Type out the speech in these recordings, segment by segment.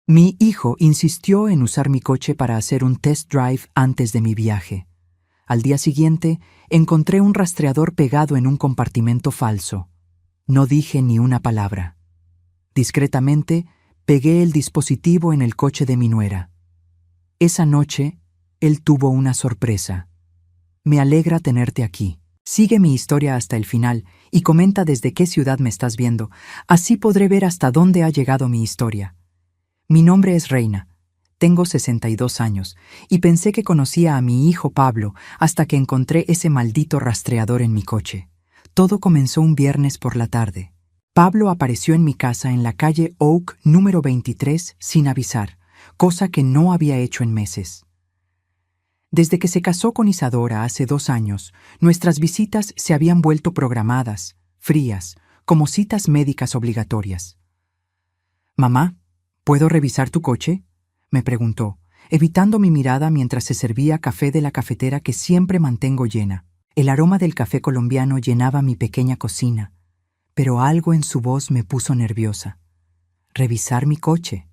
Mi hijo insistió en usar mi coche para hacer un test drive antes de mi viaje. Al día siguiente, encontré un rastreador pegado en un compartimento falso. No dije ni una palabra. Discretamente, pegué el dispositivo en el coche de mi nuera. Esa noche, él tuvo una sorpresa. Me alegra tenerte aquí. Sigue mi historia hasta el final y comenta desde qué ciudad me estás viendo. Así podré ver hasta dónde ha llegado mi historia. Mi nombre es Reina. Tengo 62 años y pensé que conocía a mi hijo Pablo hasta que encontré ese maldito rastreador en mi coche. Todo comenzó un viernes por la tarde. Pablo apareció en mi casa en la calle Oak número 23 sin avisar, cosa que no había hecho en meses. Desde que se casó con Isadora hace 2 años, nuestras visitas se habían vuelto programadas, frías, como citas médicas obligatorias. «Mamá, ¿puedo revisar tu coche?», me preguntó, evitando mi mirada mientras se servía café de la cafetera que siempre mantengo llena. El aroma del café colombiano llenaba mi pequeña cocina, pero algo en su voz me puso nerviosa. «¿Revisar mi coche?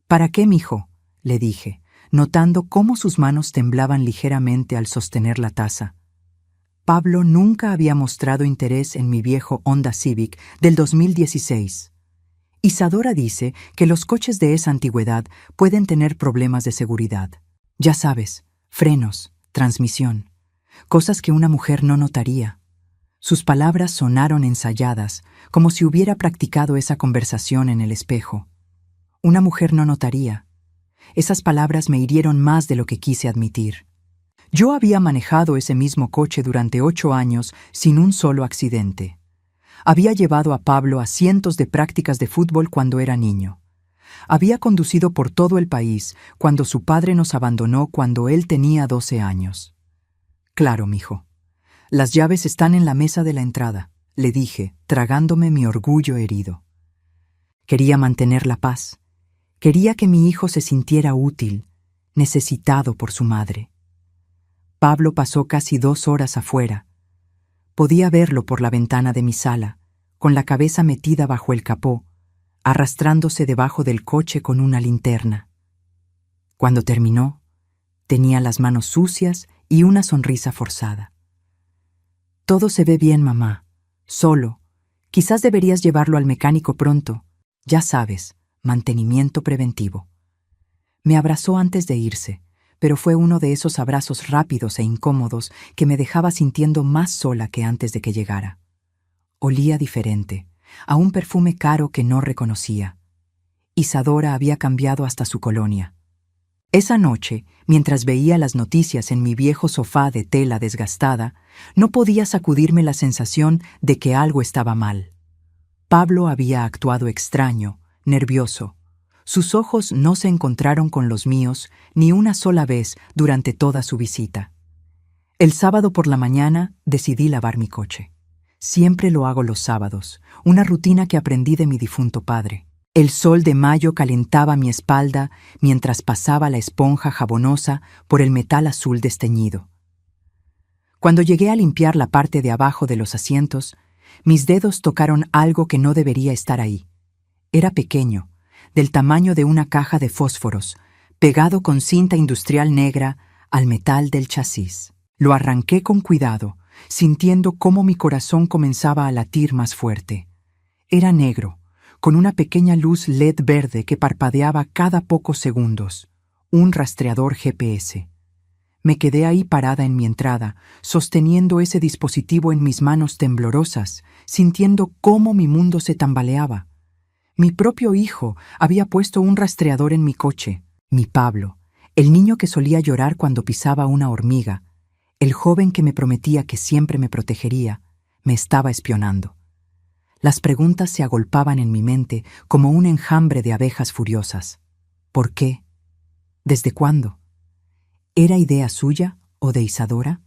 ¿Para qué, mijo?», le dije, notando cómo sus manos temblaban ligeramente al sostener la taza. Pablo nunca había mostrado interés en mi viejo Honda Civic del 2016. Isadora dice que los coches de esa antigüedad pueden tener problemas de seguridad. Ya sabes, frenos, transmisión, cosas que una mujer no notaría. Sus palabras sonaron ensayadas, como si hubiera practicado esa conversación en el espejo. Una mujer no notaría. Esas palabras me hirieron más de lo que quise admitir. Yo había manejado ese mismo coche durante 8 años sin un solo accidente. Había llevado a Pablo a cientos de prácticas de fútbol cuando era niño. Había conducido por todo el país cuando su padre nos abandonó cuando él tenía 12 años. «Claro, mijo. Las llaves están en la mesa de la entrada», le dije, tragándome mi orgullo herido. Quería mantener la paz. Quería que mi hijo se sintiera útil, necesitado por su madre. Pablo pasó casi 2 horas afuera. Podía verlo por la ventana de mi sala, con la cabeza metida bajo el capó, arrastrándose debajo del coche con una linterna. Cuando terminó, tenía las manos sucias y una sonrisa forzada. «Todo se ve bien, mamá. Solo. Quizás deberías llevarlo al mecánico pronto. Ya sabes, mantenimiento preventivo». Me abrazó antes de irse, pero fue uno de esos abrazos rápidos e incómodos que me dejaba sintiendo más sola que antes de que llegara. Olía diferente, a un perfume caro que no reconocía. Isadora había cambiado hasta su colonia. Esa noche, mientras veía las noticias en mi viejo sofá de tela desgastada, no podía sacudirme la sensación de que algo estaba mal. Pablo había actuado extraño, nervioso. Sus ojos no se encontraron con los míos ni una sola vez durante toda su visita. El sábado por la mañana decidí lavar mi coche. Siempre lo hago los sábados, una rutina que aprendí de mi difunto padre. El sol de mayo calentaba mi espalda mientras pasaba la esponja jabonosa por el metal azul desteñido. Cuando llegué a limpiar la parte de abajo de los asientos, mis dedos tocaron algo que no debería estar ahí. Era pequeño, del tamaño de una caja de fósforos, pegado con cinta industrial negra al metal del chasis. Lo arranqué con cuidado, sintiendo cómo mi corazón comenzaba a latir más fuerte. Era negro, con una pequeña luz LED verde que parpadeaba cada pocos segundos, un rastreador GPS. Me quedé ahí parada en mi entrada, sosteniendo ese dispositivo en mis manos temblorosas, sintiendo cómo mi mundo se tambaleaba. Mi propio hijo había puesto un rastreador en mi coche. Mi Pablo, el niño que solía llorar cuando pisaba una hormiga, el joven que me prometía que siempre me protegería, me estaba espionando. Las preguntas se agolpaban en mi mente como un enjambre de abejas furiosas. ¿Por qué? ¿Desde cuándo? ¿Era idea suya o de Isadora?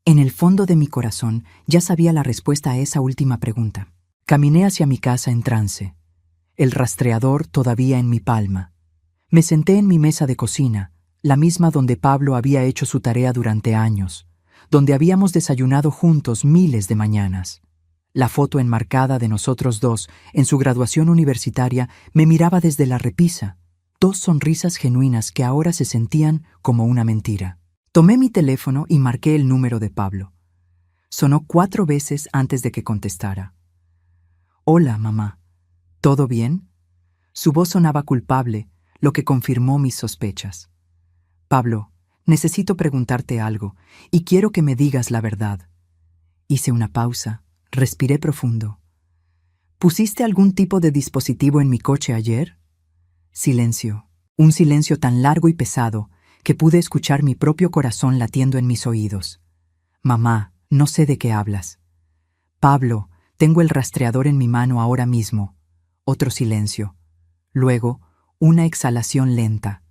En el fondo de mi corazón ya sabía la respuesta a esa última pregunta. Caminé hacia mi casa en trance, el rastreador todavía en mi palma. Me senté en mi mesa de cocina, la misma donde Pablo había hecho su tarea durante años, donde habíamos desayunado juntos miles de mañanas. La foto enmarcada de nosotros dos en su graduación universitaria me miraba desde la repisa. Dos sonrisas genuinas que ahora se sentían como una mentira. Tomé mi teléfono y marqué el número de Pablo. Sonó 4 veces antes de que contestara. «Hola, mamá. ¿Todo bien?» Su voz sonaba culpable, lo que confirmó mis sospechas. «Pablo, necesito preguntarte algo, y quiero que me digas la verdad». Hice una pausa, respiré profundo. «¿Pusiste algún tipo de dispositivo en mi coche ayer?» Silencio. Un silencio tan largo y pesado que pude escuchar mi propio corazón latiendo en mis oídos. «Mamá, no sé de qué hablas». «Pablo, tengo el rastreador en mi mano ahora mismo». Otro silencio. Luego, una exhalación lenta.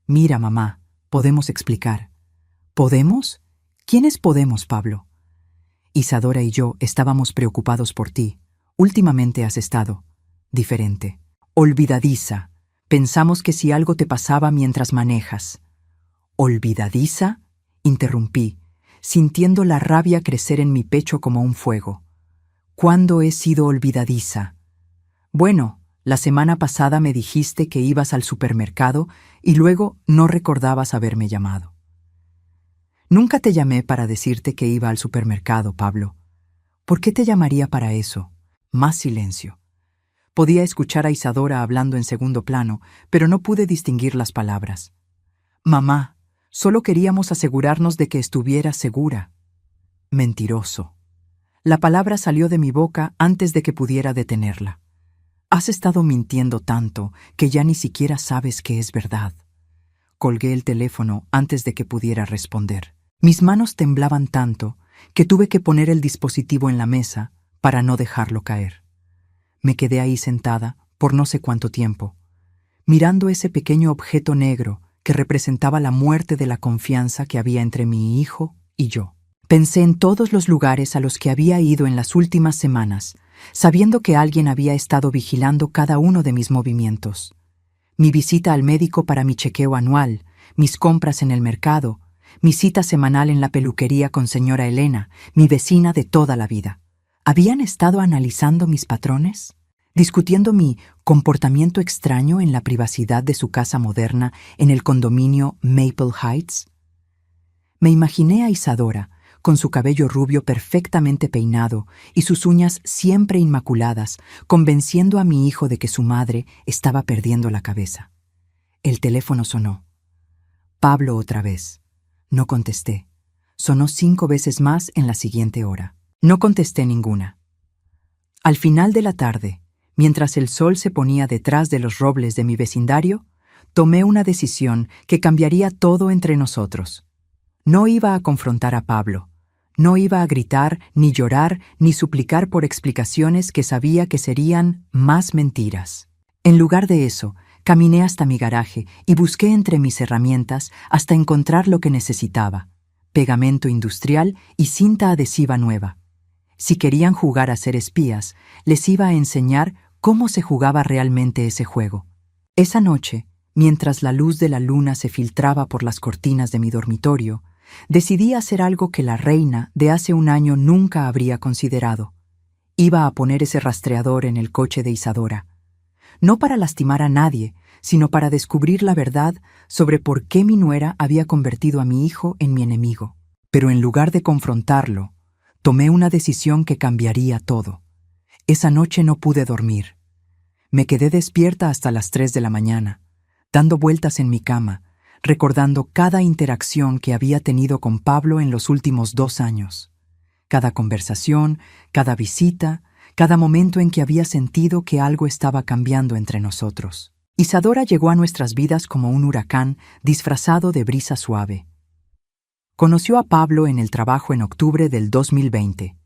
«Mira, mamá, podemos explicar». «¿Podemos? ¿Quiénes podemos, Pablo?» «Isadora y yo estábamos preocupados por ti. Últimamente has estado diferente. Olvidadiza. Pensamos que si algo te pasaba mientras manejas». «¿Olvidadiza?», interrumpí, sintiendo la rabia crecer en mi pecho como un fuego. «¿Cuándo he sido olvidadiza?» «Bueno, la semana pasada me dijiste que ibas al supermercado y luego no recordabas haberme llamado». «Nunca te llamé para decirte que iba al supermercado, Pablo. ¿Por qué te llamaría para eso?» Más silencio. Podía escuchar a Isadora hablando en segundo plano, pero no pude distinguir las palabras. «Mamá, solo queríamos asegurarnos de que estuvieras segura». Mentiroso. La palabra salió de mi boca antes de que pudiera detenerla. «Has estado mintiendo tanto que ya ni siquiera sabes que es verdad». Colgué el teléfono antes de que pudiera responder. Mis manos temblaban tanto que tuve que poner el dispositivo en la mesa para no dejarlo caer. Me quedé ahí sentada por no sé cuánto tiempo, mirando ese pequeño objeto negro que representaba la muerte de la confianza que había entre mi hijo y yo. Pensé en todos los lugares a los que había ido en las últimas semanas, sabiendo que alguien había estado vigilando cada uno de mis movimientos. Mi visita al médico para mi chequeo anual, mis compras en el mercado, mi cita semanal en la peluquería con señora Elena, mi vecina de toda la vida. ¿Habían estado analizando mis patrones? ¿Discutiendo mi comportamiento extraño en la privacidad de su casa moderna en el condominio Maple Heights? Me imaginé a Isadora, con su cabello rubio perfectamente peinado y sus uñas siempre inmaculadas, convenciendo a mi hijo de que su madre estaba perdiendo la cabeza. El teléfono sonó. Pablo otra vez. No contesté. Sonó 5 veces más en la siguiente hora. No contesté ninguna. Al final de la tarde, mientras el sol se ponía detrás de los robles de mi vecindario, tomé una decisión que cambiaría todo entre nosotros. No iba a confrontar a Pablo. No iba a gritar, ni llorar, ni suplicar por explicaciones que sabía que serían más mentiras. En lugar de eso, caminé hasta mi garaje y busqué entre mis herramientas hasta encontrar lo que necesitaba: pegamento industrial y cinta adhesiva nueva. Si querían jugar a ser espías, les iba a enseñar cómo se jugaba realmente ese juego. Esa noche, mientras la luz de la luna se filtraba por las cortinas de mi dormitorio, decidí hacer algo que la reina de hace un año nunca habría considerado. Iba a poner ese rastreador en el coche de Isadora. No para lastimar a nadie, sino para descubrir la verdad sobre por qué mi nuera había convertido a mi hijo en mi enemigo. Pero en lugar de confrontarlo, tomé una decisión que cambiaría todo. Esa noche no pude dormir. Me quedé despierta hasta las 3 de la mañana, dando vueltas en mi cama, recordando cada interacción que había tenido con Pablo en los últimos 2 años. Cada conversación, cada visita, cada momento en que había sentido que algo estaba cambiando entre nosotros. Isadora llegó a nuestras vidas como un huracán disfrazado de brisa suave. Conoció a Pablo en el trabajo en octubre del 2020.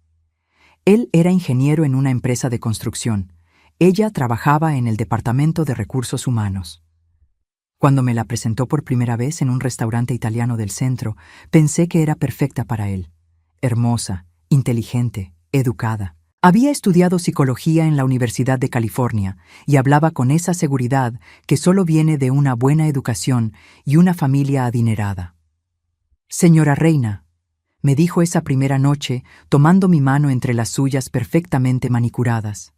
Él era ingeniero en una empresa de construcción. Ella trabajaba en el Departamento de Recursos Humanos. Cuando me la presentó por primera vez en un restaurante italiano del centro, pensé que era perfecta para él. Hermosa, inteligente, educada. Había estudiado psicología en la Universidad de California y hablaba con esa seguridad que solo viene de una buena educación y una familia adinerada. «Señora Reina», me dijo esa primera noche, tomando mi mano entre las suyas perfectamente manicuradas.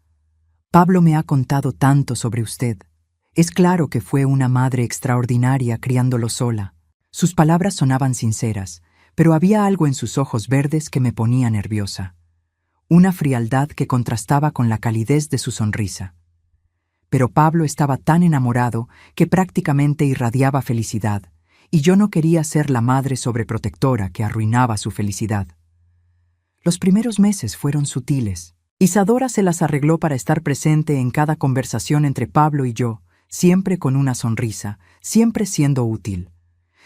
Pablo me ha contado tanto sobre usted. Es claro que fue una madre extraordinaria criándolo sola. Sus palabras sonaban sinceras, pero había algo en sus ojos verdes que me ponía nerviosa. Una frialdad que contrastaba con la calidez de su sonrisa. Pero Pablo estaba tan enamorado que prácticamente irradiaba felicidad, y yo no quería ser la madre sobreprotectora que arruinaba su felicidad. Los primeros meses fueron sutiles. Isadora se las arregló para estar presente en cada conversación entre Pablo y yo, siempre con una sonrisa, siempre siendo útil.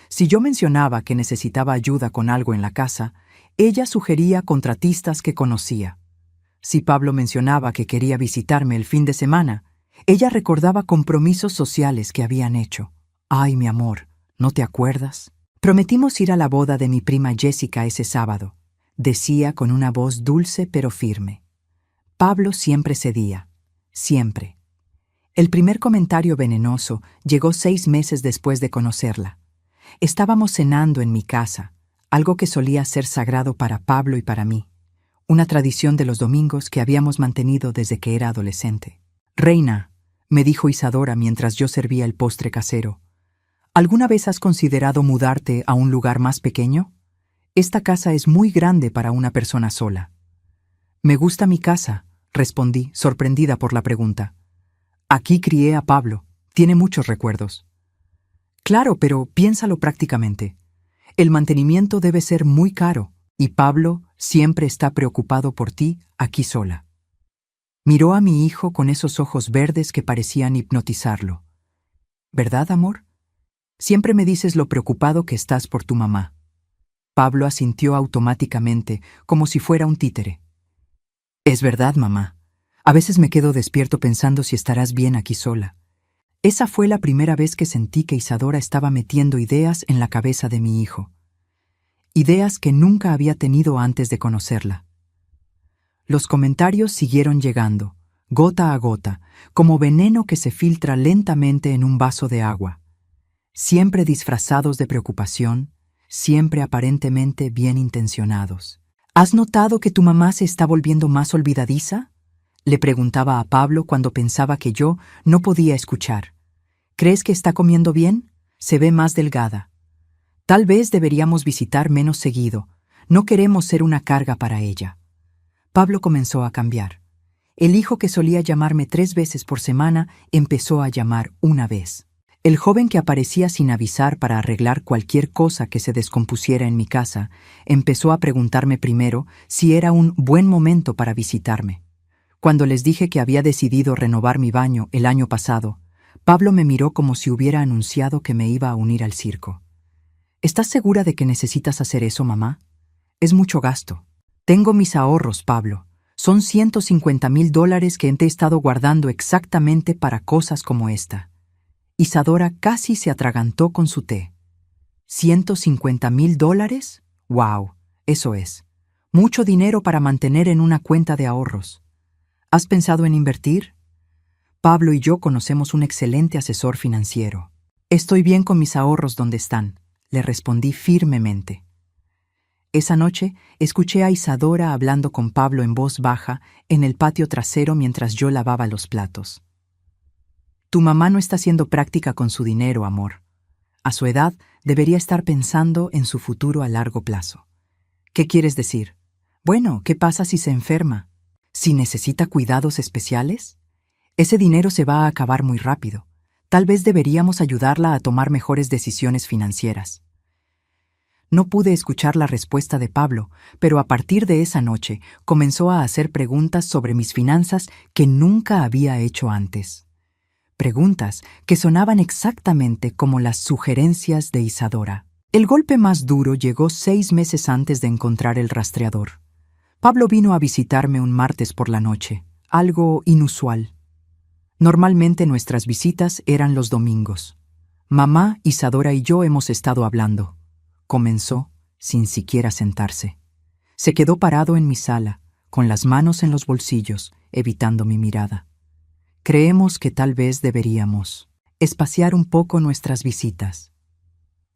Si yo mencionaba que necesitaba ayuda con algo en la casa, ella sugería contratistas que conocía. Si Pablo mencionaba que quería visitarme el fin de semana, ella recordaba compromisos sociales que habían hecho. «Ay, mi amor, ¿no te acuerdas? Prometimos ir a la boda de mi prima Jessica ese sábado», decía con una voz dulce pero firme. Pablo siempre cedía, siempre. El primer comentario venenoso llegó 6 meses después de conocerla. Estábamos cenando en mi casa, algo que solía ser sagrado para Pablo y para mí, una tradición de los domingos que habíamos mantenido desde que era adolescente. «Reina», me dijo Isadora mientras yo servía el postre casero, ¿alguna vez has considerado mudarte a un lugar más pequeño? Esta casa es muy grande para una persona sola. «Me gusta mi casa», respondí, sorprendida por la pregunta. «Aquí crié a Pablo, tiene muchos recuerdos». «Claro, pero piénsalo prácticamente. El mantenimiento debe ser muy caro, y Pablo siempre está preocupado por ti aquí sola». Miró a mi hijo con esos ojos verdes que parecían hipnotizarlo. «¿Verdad, amor? Siempre me dices lo preocupado que estás por tu mamá». Pablo asintió automáticamente, como si fuera un títere. «Es verdad, mamá. A veces me quedo despierto pensando si estarás bien aquí sola». Esa fue la primera vez que sentí que Isadora estaba metiendo ideas en la cabeza de mi hijo. Ideas que nunca había tenido antes de conocerla. Los comentarios siguieron llegando, gota a gota, como veneno que se filtra lentamente en un vaso de agua. Siempre disfrazados de preocupación, siempre aparentemente bien intencionados. «¿Has notado que tu mamá se está volviendo más olvidadiza?», le preguntaba a Pablo cuando pensaba que yo no podía escuchar. «¿Crees que está comiendo bien? Se ve más delgada. Tal vez deberíamos visitar menos seguido. No queremos ser una carga para ella». Pablo comenzó a cambiar. El hijo que solía llamarme 3 veces por semana empezó a llamar una vez. El joven que aparecía sin avisar para arreglar cualquier cosa que se descompusiera en mi casa empezó a preguntarme primero si era un buen momento para visitarme. Cuando les dije que había decidido renovar mi baño el año pasado, Pablo me miró como si hubiera anunciado que me iba a unir al circo. «¿Estás segura de que necesitas hacer eso, mamá? Es mucho gasto». «Tengo mis ahorros, Pablo. Son $150,000 que he estado guardando exactamente para cosas como esta». Isadora casi se atragantó con su té. ¿$150,000? ¡Wow! Eso es. Mucho dinero para mantener en una cuenta de ahorros. ¿Has pensado en invertir? Pablo y yo conocemos un excelente asesor financiero. «Estoy bien con mis ahorros donde están», le respondí firmemente. Esa noche escuché a Isadora hablando con Pablo en voz baja en el patio trasero mientras yo lavaba los platos. «Tu mamá no está siendo práctica con su dinero, amor. A su edad debería estar pensando en su futuro a largo plazo». «¿Qué quieres decir?» «Bueno, ¿qué pasa si se enferma? ¿Si necesita cuidados especiales? Ese dinero se va a acabar muy rápido. Tal vez deberíamos ayudarla a tomar mejores decisiones financieras». No pude escuchar la respuesta de Pablo, pero a partir de esa noche comenzó a hacer preguntas sobre mis finanzas que nunca había hecho antes. Preguntas que sonaban exactamente como las sugerencias de Isadora. El golpe más duro llegó 6 meses antes de encontrar el rastreador. Pablo vino a visitarme un martes por la noche, algo inusual. Normalmente nuestras visitas eran los domingos. «Mamá, Isadora y yo hemos estado hablando», comenzó, sin siquiera sentarse. Se quedó parado en mi sala, con las manos en los bolsillos, evitando mi mirada. «Creemos que tal vez deberíamos espaciar un poco nuestras visitas».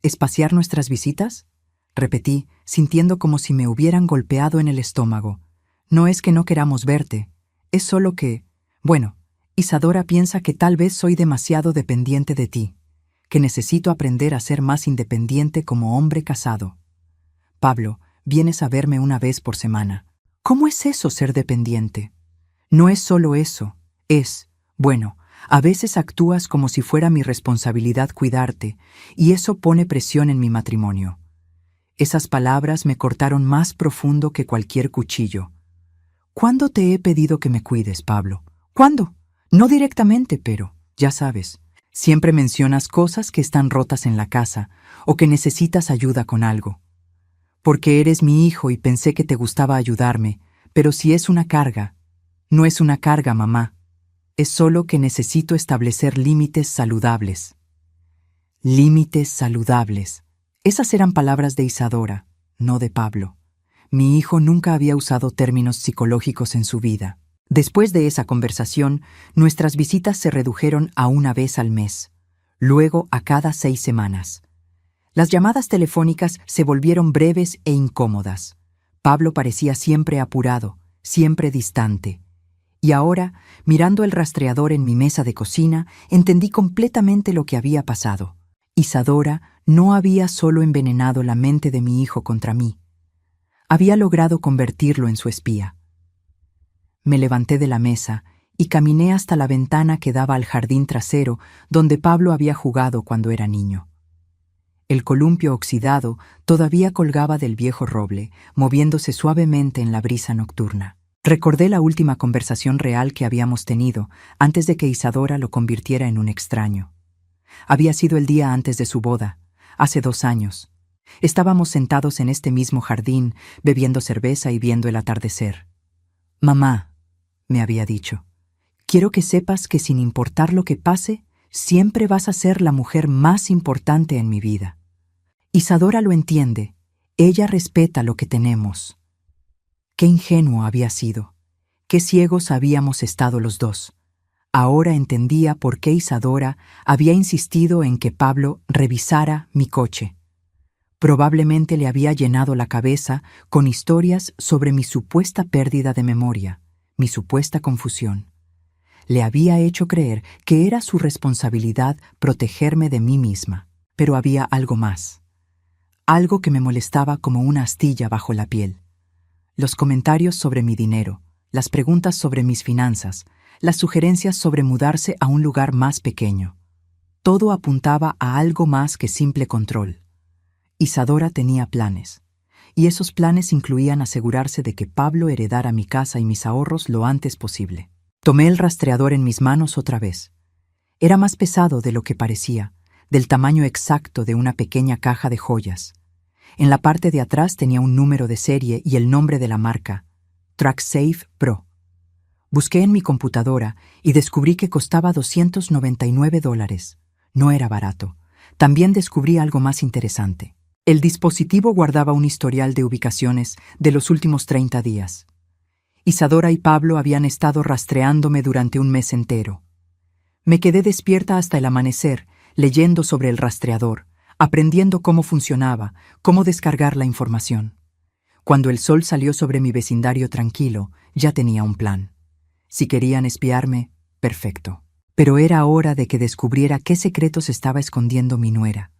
«¿Espaciar nuestras visitas?», repetí, sintiendo como si me hubieran golpeado en el estómago. No es que no queramos verte, es solo que, bueno, Isadora piensa que tal vez soy demasiado dependiente de ti, que necesito aprender a ser más independiente como hombre casado. Pablo, vienes a verme una vez por semana. ¿Cómo es eso, ser dependiente? No es solo eso, bueno, a veces actúas como si fuera mi responsabilidad cuidarte, y eso pone presión en mi matrimonio. Esas palabras me cortaron más profundo que cualquier cuchillo. ¿Cuándo te he pedido que me cuides, Pablo? ¿Cuándo? No directamente, pero, ya sabes, siempre mencionas cosas que están rotas en la casa o que necesitas ayuda con algo. Porque eres mi hijo y pensé que te gustaba ayudarme, pero si es una carga, no es una carga, mamá. Es solo que necesito establecer límites saludables. Límites saludables. Esas eran palabras de Isadora, no de Pablo. Mi hijo nunca había usado términos psicológicos en su vida. Después de esa conversación, nuestras visitas se redujeron a una vez al mes, luego a cada 6 semanas. Las llamadas telefónicas se volvieron breves e incómodas. Pablo parecía siempre apurado, siempre distante. Y ahora, mirando el rastreador en mi mesa de cocina, entendí completamente lo que había pasado. Isadora no había solo envenenado la mente de mi hijo contra mí. Había logrado convertirlo en su espía. Me levanté de la mesa y caminé hasta la ventana que daba al jardín trasero donde Pablo había jugado cuando era niño. El columpio oxidado todavía colgaba del viejo roble, moviéndose suavemente en la brisa nocturna. Recordé la última conversación real que habíamos tenido antes de que Isadora lo convirtiera en un extraño. Había sido el día antes de su boda, hace 2 años. Estábamos sentados en este mismo jardín, bebiendo cerveza y viendo el atardecer. «Mamá», me había dicho, «quiero que sepas que sin importar lo que pase, siempre vas a ser la mujer más importante en mi vida». Isadora lo entiende. Ella respeta lo que tenemos. Qué ingenuo había sido. Qué ciegos habíamos estado los dos. Ahora entendía por qué Isadora había insistido en que Pablo revisara mi coche. Probablemente le había llenado la cabeza con historias sobre mi supuesta pérdida de memoria, mi supuesta confusión. Le había hecho creer que era su responsabilidad protegerme de mí misma. Pero había algo más. Algo que me molestaba como una astilla bajo la piel. Los comentarios sobre mi dinero, las preguntas sobre mis finanzas, las sugerencias sobre mudarse a un lugar más pequeño. Todo apuntaba a algo más que simple control. Isadora tenía planes, y esos planes incluían asegurarse de que Pablo heredara mi casa y mis ahorros lo antes posible. Tomé el rastreador en mis manos otra vez. Era más pesado de lo que parecía, del tamaño exacto de una pequeña caja de joyas. En la parte de atrás tenía un número de serie y el nombre de la marca, TrackSafe Pro. Busqué en mi computadora y descubrí que costaba $299. No era barato. También descubrí algo más interesante. El dispositivo guardaba un historial de ubicaciones de los últimos 30 días. Isadora y Pablo habían estado rastreándome durante un mes entero. Me quedé despierta hasta el amanecer, leyendo sobre el rastreador, aprendiendo cómo funcionaba, cómo descargar la información. Cuando el sol salió sobre mi vecindario tranquilo, ya tenía un plan. Si querían espiarme, perfecto. Pero era hora de que descubriera qué secretos estaba escondiendo mi nuera.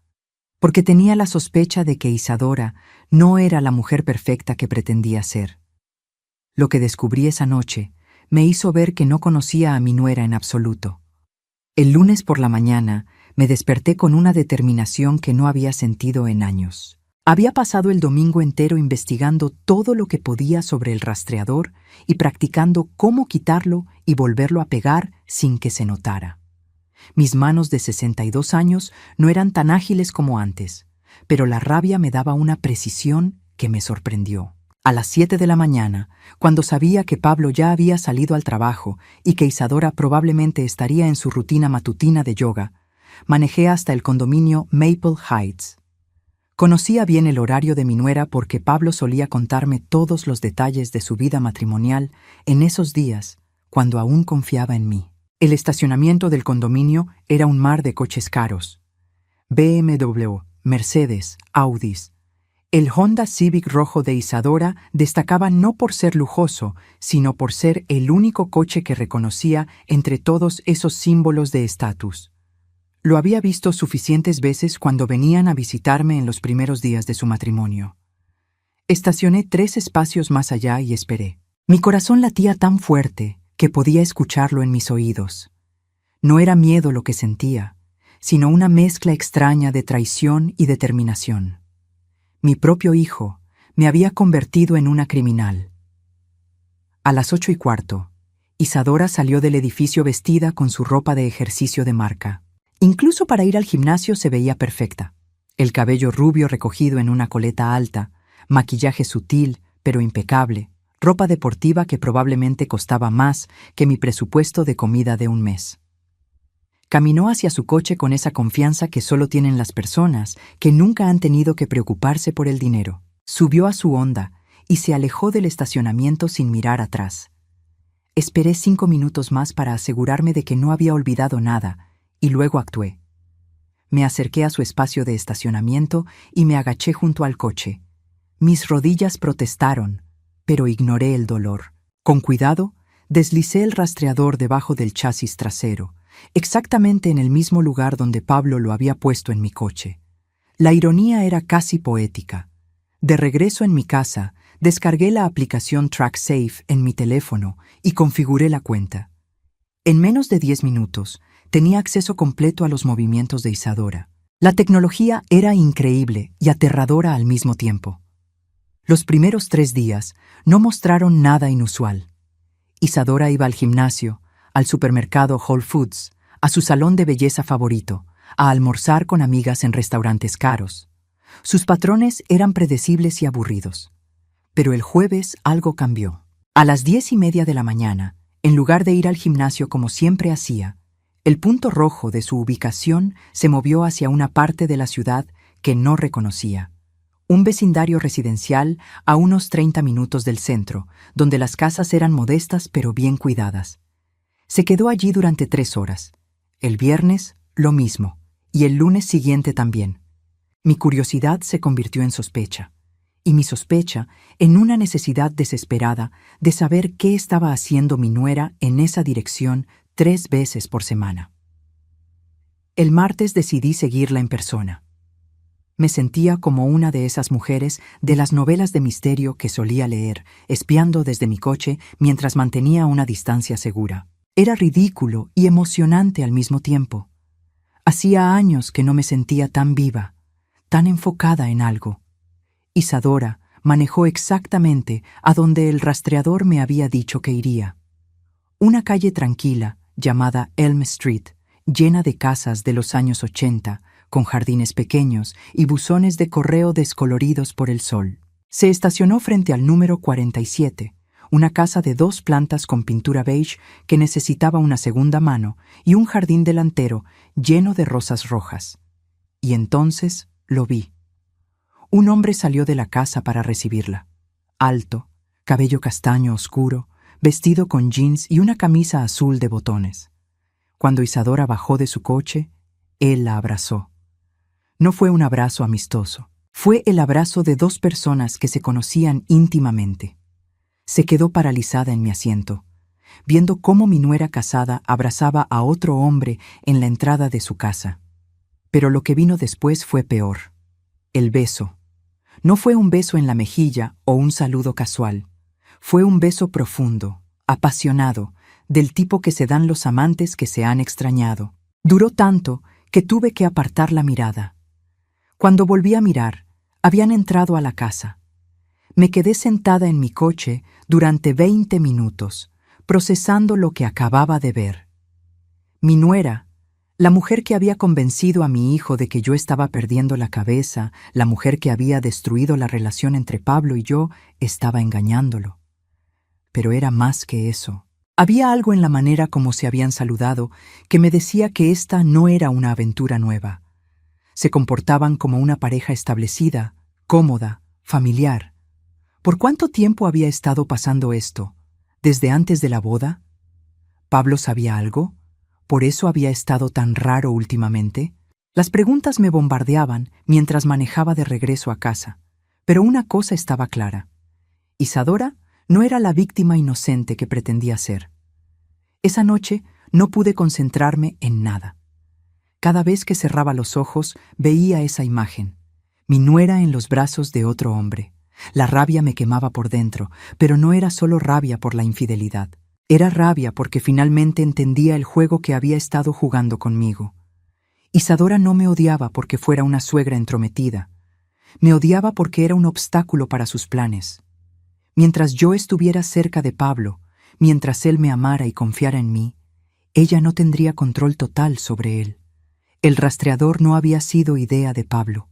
Porque tenía la sospecha de que Isadora no era la mujer perfecta que pretendía ser. Lo que descubrí esa noche me hizo ver que no conocía a mi nuera en absoluto. El lunes por la mañana me desperté con una determinación que no había sentido en años. Había pasado el domingo entero investigando todo lo que podía sobre el rastreador y practicando cómo quitarlo y volverlo a pegar sin que se notara. Mis manos de 62 años no eran tan ágiles como antes, pero la rabia me daba una precisión que me sorprendió. A las 7 de la mañana, cuando sabía que Pablo ya había salido al trabajo y que Isadora probablemente estaría en su rutina matutina de yoga, manejé hasta el condominio Maple Heights. Conocía bien el horario de mi nuera porque Pablo solía contarme todos los detalles de su vida matrimonial en esos días, cuando aún confiaba en mí. El estacionamiento del condominio era un mar de coches caros. BMW, Mercedes, Audis. El Honda Civic rojo de Isadora destacaba no por ser lujoso, sino por ser el único coche que reconocía entre todos esos símbolos de estatus. Lo había visto suficientes veces cuando venían a visitarme en los primeros días de su matrimonio. Estacioné 3 espacios más allá y esperé. Mi corazón latía tan fuerte que podía escucharlo en mis oídos. No era miedo lo que sentía, sino una mezcla extraña de traición y determinación. Mi propio hijo me había convertido en una criminal. A las 8:15, Isadora salió del edificio vestida con su ropa de ejercicio de marca. Incluso para ir al gimnasio se veía perfecta. El cabello rubio recogido en una coleta alta, maquillaje sutil pero impecable, ropa deportiva que probablemente costaba más que mi presupuesto de comida de un mes. Caminó hacia su coche con esa confianza que solo tienen las personas que nunca han tenido que preocuparse por el dinero. Subió a su Honda y se alejó del estacionamiento sin mirar atrás. Esperé 5 minutos más para asegurarme de que no había olvidado nada, y luego actué. Me acerqué a su espacio de estacionamiento y me agaché junto al coche. Mis rodillas protestaron, pero ignoré el dolor. Con cuidado, deslicé el rastreador debajo del chasis trasero, exactamente en el mismo lugar donde Pablo lo había puesto en mi coche. La ironía era casi poética. De regreso en mi casa, descargué la aplicación TrackSafe en mi teléfono y configuré la cuenta. En menos de 10 minutos, tenía acceso completo a los movimientos de Isadora. La tecnología era increíble y aterradora al mismo tiempo. Los primeros 3 días no mostraron nada inusual. Isadora iba al gimnasio, al supermercado Whole Foods, a su salón de belleza favorito, a almorzar con amigas en restaurantes caros. Sus patrones eran predecibles y aburridos. Pero el jueves algo cambió. A las 10:30 de la mañana, en lugar de ir al gimnasio como siempre hacía, el punto rojo de su ubicación se movió hacia una parte de la ciudad que no reconocía. Un vecindario residencial a unos 30 minutos del centro, donde las casas eran modestas pero bien cuidadas. Se quedó allí durante 3 horas. El viernes, lo mismo, y el lunes siguiente también. Mi curiosidad se convirtió en sospecha, y mi sospecha en una necesidad desesperada de saber qué estaba haciendo mi nuera en esa dirección 3 veces por semana. El martes decidí seguirla en persona. Me sentía como una de esas mujeres de las novelas de misterio que solía leer, espiando desde mi coche mientras mantenía una distancia segura. Era ridículo y emocionante al mismo tiempo. Hacía años que no me sentía tan viva, tan enfocada en algo. Isadora manejó exactamente a donde el rastreador me había dicho que iría. Una calle tranquila llamada Elm Street, llena de casas de los años 80, con jardines pequeños y buzones de correo descoloridos por el sol. Se estacionó frente al número 47, una casa de 2 plantas con pintura beige que necesitaba una segunda mano y un jardín delantero lleno de rosas rojas. Y entonces lo vi. Un hombre salió de la casa para recibirla. Alto, cabello castaño oscuro, vestido con jeans y una camisa azul de botones. Cuando Isadora bajó de su coche, él la abrazó. No fue un abrazo amistoso. Fue el abrazo de 2 personas que se conocían íntimamente. Se quedó paralizada en mi asiento, viendo cómo mi nuera casada abrazaba a otro hombre en la entrada de su casa. Pero lo que vino después fue peor. El beso. No fue un beso en la mejilla o un saludo casual. Fue un beso profundo, apasionado, del tipo que se dan los amantes que se han extrañado. Duró tanto que tuve que apartar la mirada. Cuando volví a mirar, habían entrado a la casa. Me quedé sentada en mi coche durante 20 minutos, procesando lo que acababa de ver. Mi nuera, la mujer que había convencido a mi hijo de que yo estaba perdiendo la cabeza, la mujer que había destruido la relación entre Pablo y yo, estaba engañándolo. Pero era más que eso. Había algo en la manera como se habían saludado que me decía que esta no era una aventura nueva. Se comportaban como una pareja establecida, cómoda, familiar. ¿Por cuánto tiempo había estado pasando esto? ¿Desde antes de la boda? ¿Pablo sabía algo? ¿Por eso había estado tan raro últimamente? Las preguntas me bombardeaban mientras manejaba de regreso a casa, Pero una cosa estaba clara. Isadora no era la víctima inocente que pretendía ser. Esa noche no pude concentrarme en nada. Cada vez que cerraba los ojos veía esa imagen, mi nuera en los brazos de otro hombre. La rabia me quemaba por dentro, pero no era solo rabia por la infidelidad. Era rabia porque finalmente entendía el juego que había estado jugando conmigo. Isadora no me odiaba porque fuera una suegra entrometida. Me odiaba porque era un obstáculo para sus planes. Mientras yo estuviera cerca de Pablo, mientras él me amara y confiara en mí, ella no tendría control total sobre él. El rastreador no había sido idea de Pablo.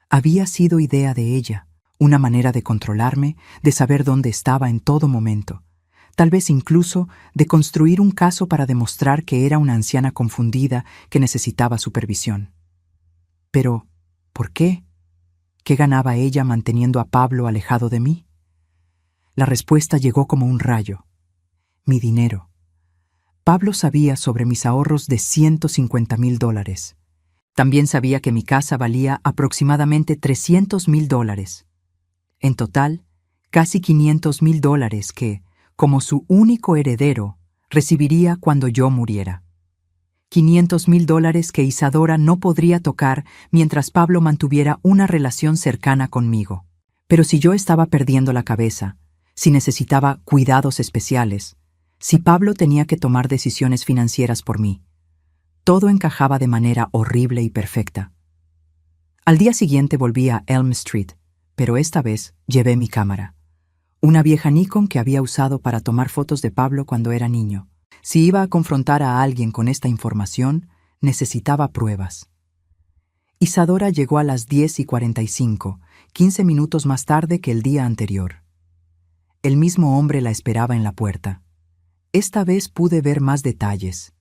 Había sido idea de ella, una manera de controlarme, de saber dónde estaba en todo momento. Tal vez incluso de construir un caso para demostrar que era una anciana confundida que necesitaba supervisión. Pero, ¿por qué? ¿Qué ganaba ella manteniendo a Pablo alejado de mí? La respuesta llegó como un rayo. Mi dinero. Pablo sabía sobre mis ahorros de $150,000. También sabía que mi casa valía aproximadamente $300,000. En total, casi $500,000 que, como su único heredero, recibiría cuando yo muriera. $500,000 que Isadora no podría tocar mientras Pablo mantuviera una relación cercana conmigo. Pero si yo estaba perdiendo la cabeza, si necesitaba cuidados especiales, si Pablo tenía que tomar decisiones financieras por mí, todo encajaba de manera horrible y perfecta. Al día siguiente volví a Elm Street, pero esta vez llevé mi cámara. Una vieja Nikon que había usado para tomar fotos de Pablo cuando era niño. Si iba a confrontar a alguien con esta información, necesitaba pruebas. Isadora llegó a las 10:45, 15 minutos más tarde que el día anterior. El mismo hombre la esperaba en la puerta. Esta vez pude ver más detalles.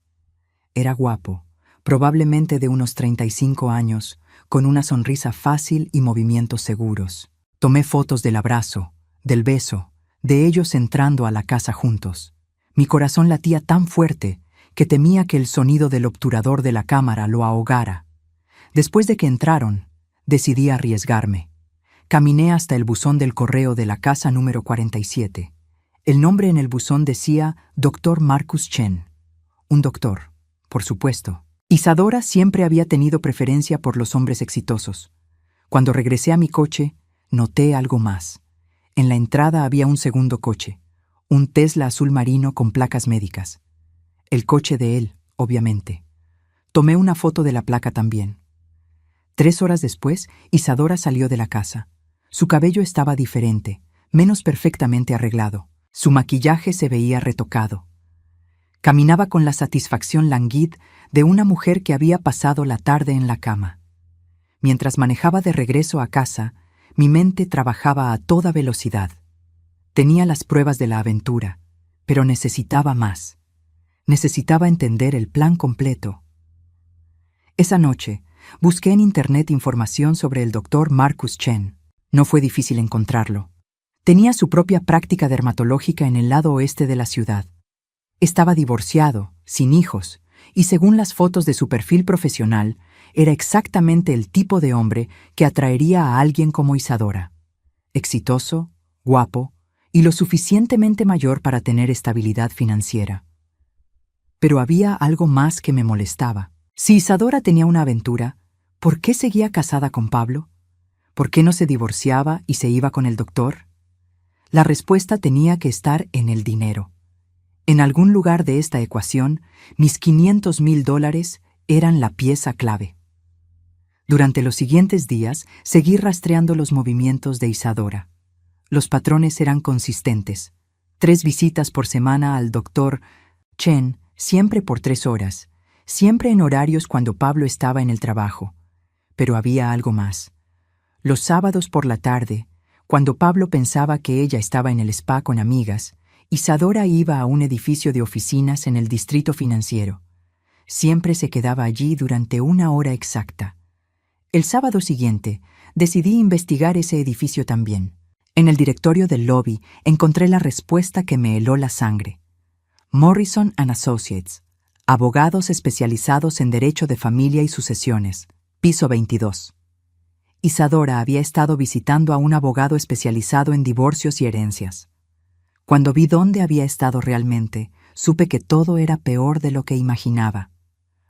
Era guapo, probablemente de unos 35 años, con una sonrisa fácil y movimientos seguros. Tomé fotos del abrazo, del beso, de ellos entrando a la casa juntos. Mi corazón latía tan fuerte que temía que el sonido del obturador de la cámara lo ahogara. Después de que entraron, decidí arriesgarme. Caminé hasta el buzón del correo de la casa número 47. El nombre en el buzón decía Dr. Marcus Chen. Un doctor, por supuesto. Isadora siempre había tenido preferencia por los hombres exitosos. Cuando regresé a mi coche, noté algo más. En la entrada había un segundo coche, un Tesla azul marino con placas médicas. El coche de él, obviamente. Tomé una foto de la placa también. 3 horas después, Isadora salió de la casa. Su cabello estaba diferente, menos perfectamente arreglado. Su maquillaje se veía retocado. Caminaba con la satisfacción languid de una mujer que había pasado la tarde en la cama. Mientras manejaba de regreso a casa, mi mente trabajaba a toda velocidad. Tenía las pruebas de la aventura, pero necesitaba más. Necesitaba entender el plan completo. Esa noche, busqué en Internet información sobre el Dr. Marcus Chen. No fue difícil encontrarlo. Tenía su propia práctica dermatológica en el lado oeste de la ciudad. Estaba divorciado, sin hijos, y según las fotos de su perfil profesional, era exactamente el tipo de hombre que atraería a alguien como Isadora. Exitoso, guapo y lo suficientemente mayor para tener estabilidad financiera. Pero había algo más que me molestaba. Si Isadora tenía una aventura, ¿por qué seguía casada con Pablo? ¿Por qué no se divorciaba y se iba con el doctor? La respuesta tenía que estar en el dinero. En algún lugar de esta ecuación, mis $500,000 eran la pieza clave. Durante los siguientes días, seguí rastreando los movimientos de Isadora. Los patrones eran consistentes. 3 visitas por semana al Dr. Chen, siempre por 3 horas, siempre en horarios cuando Pablo estaba en el trabajo. Pero había algo más. Los sábados por la tarde, cuando Pablo pensaba que ella estaba en el spa con amigas, Isadora iba a un edificio de oficinas en el distrito financiero. Siempre se quedaba allí durante 1 hora exacta. El sábado siguiente, decidí investigar ese edificio también. En el directorio del lobby encontré la respuesta que me heló la sangre. Morrison & Associates, abogados especializados en derecho de familia y sucesiones, piso 22. Isadora había estado visitando a un abogado especializado en divorcios y herencias. Cuando vi dónde había estado realmente, supe que todo era peor de lo que imaginaba.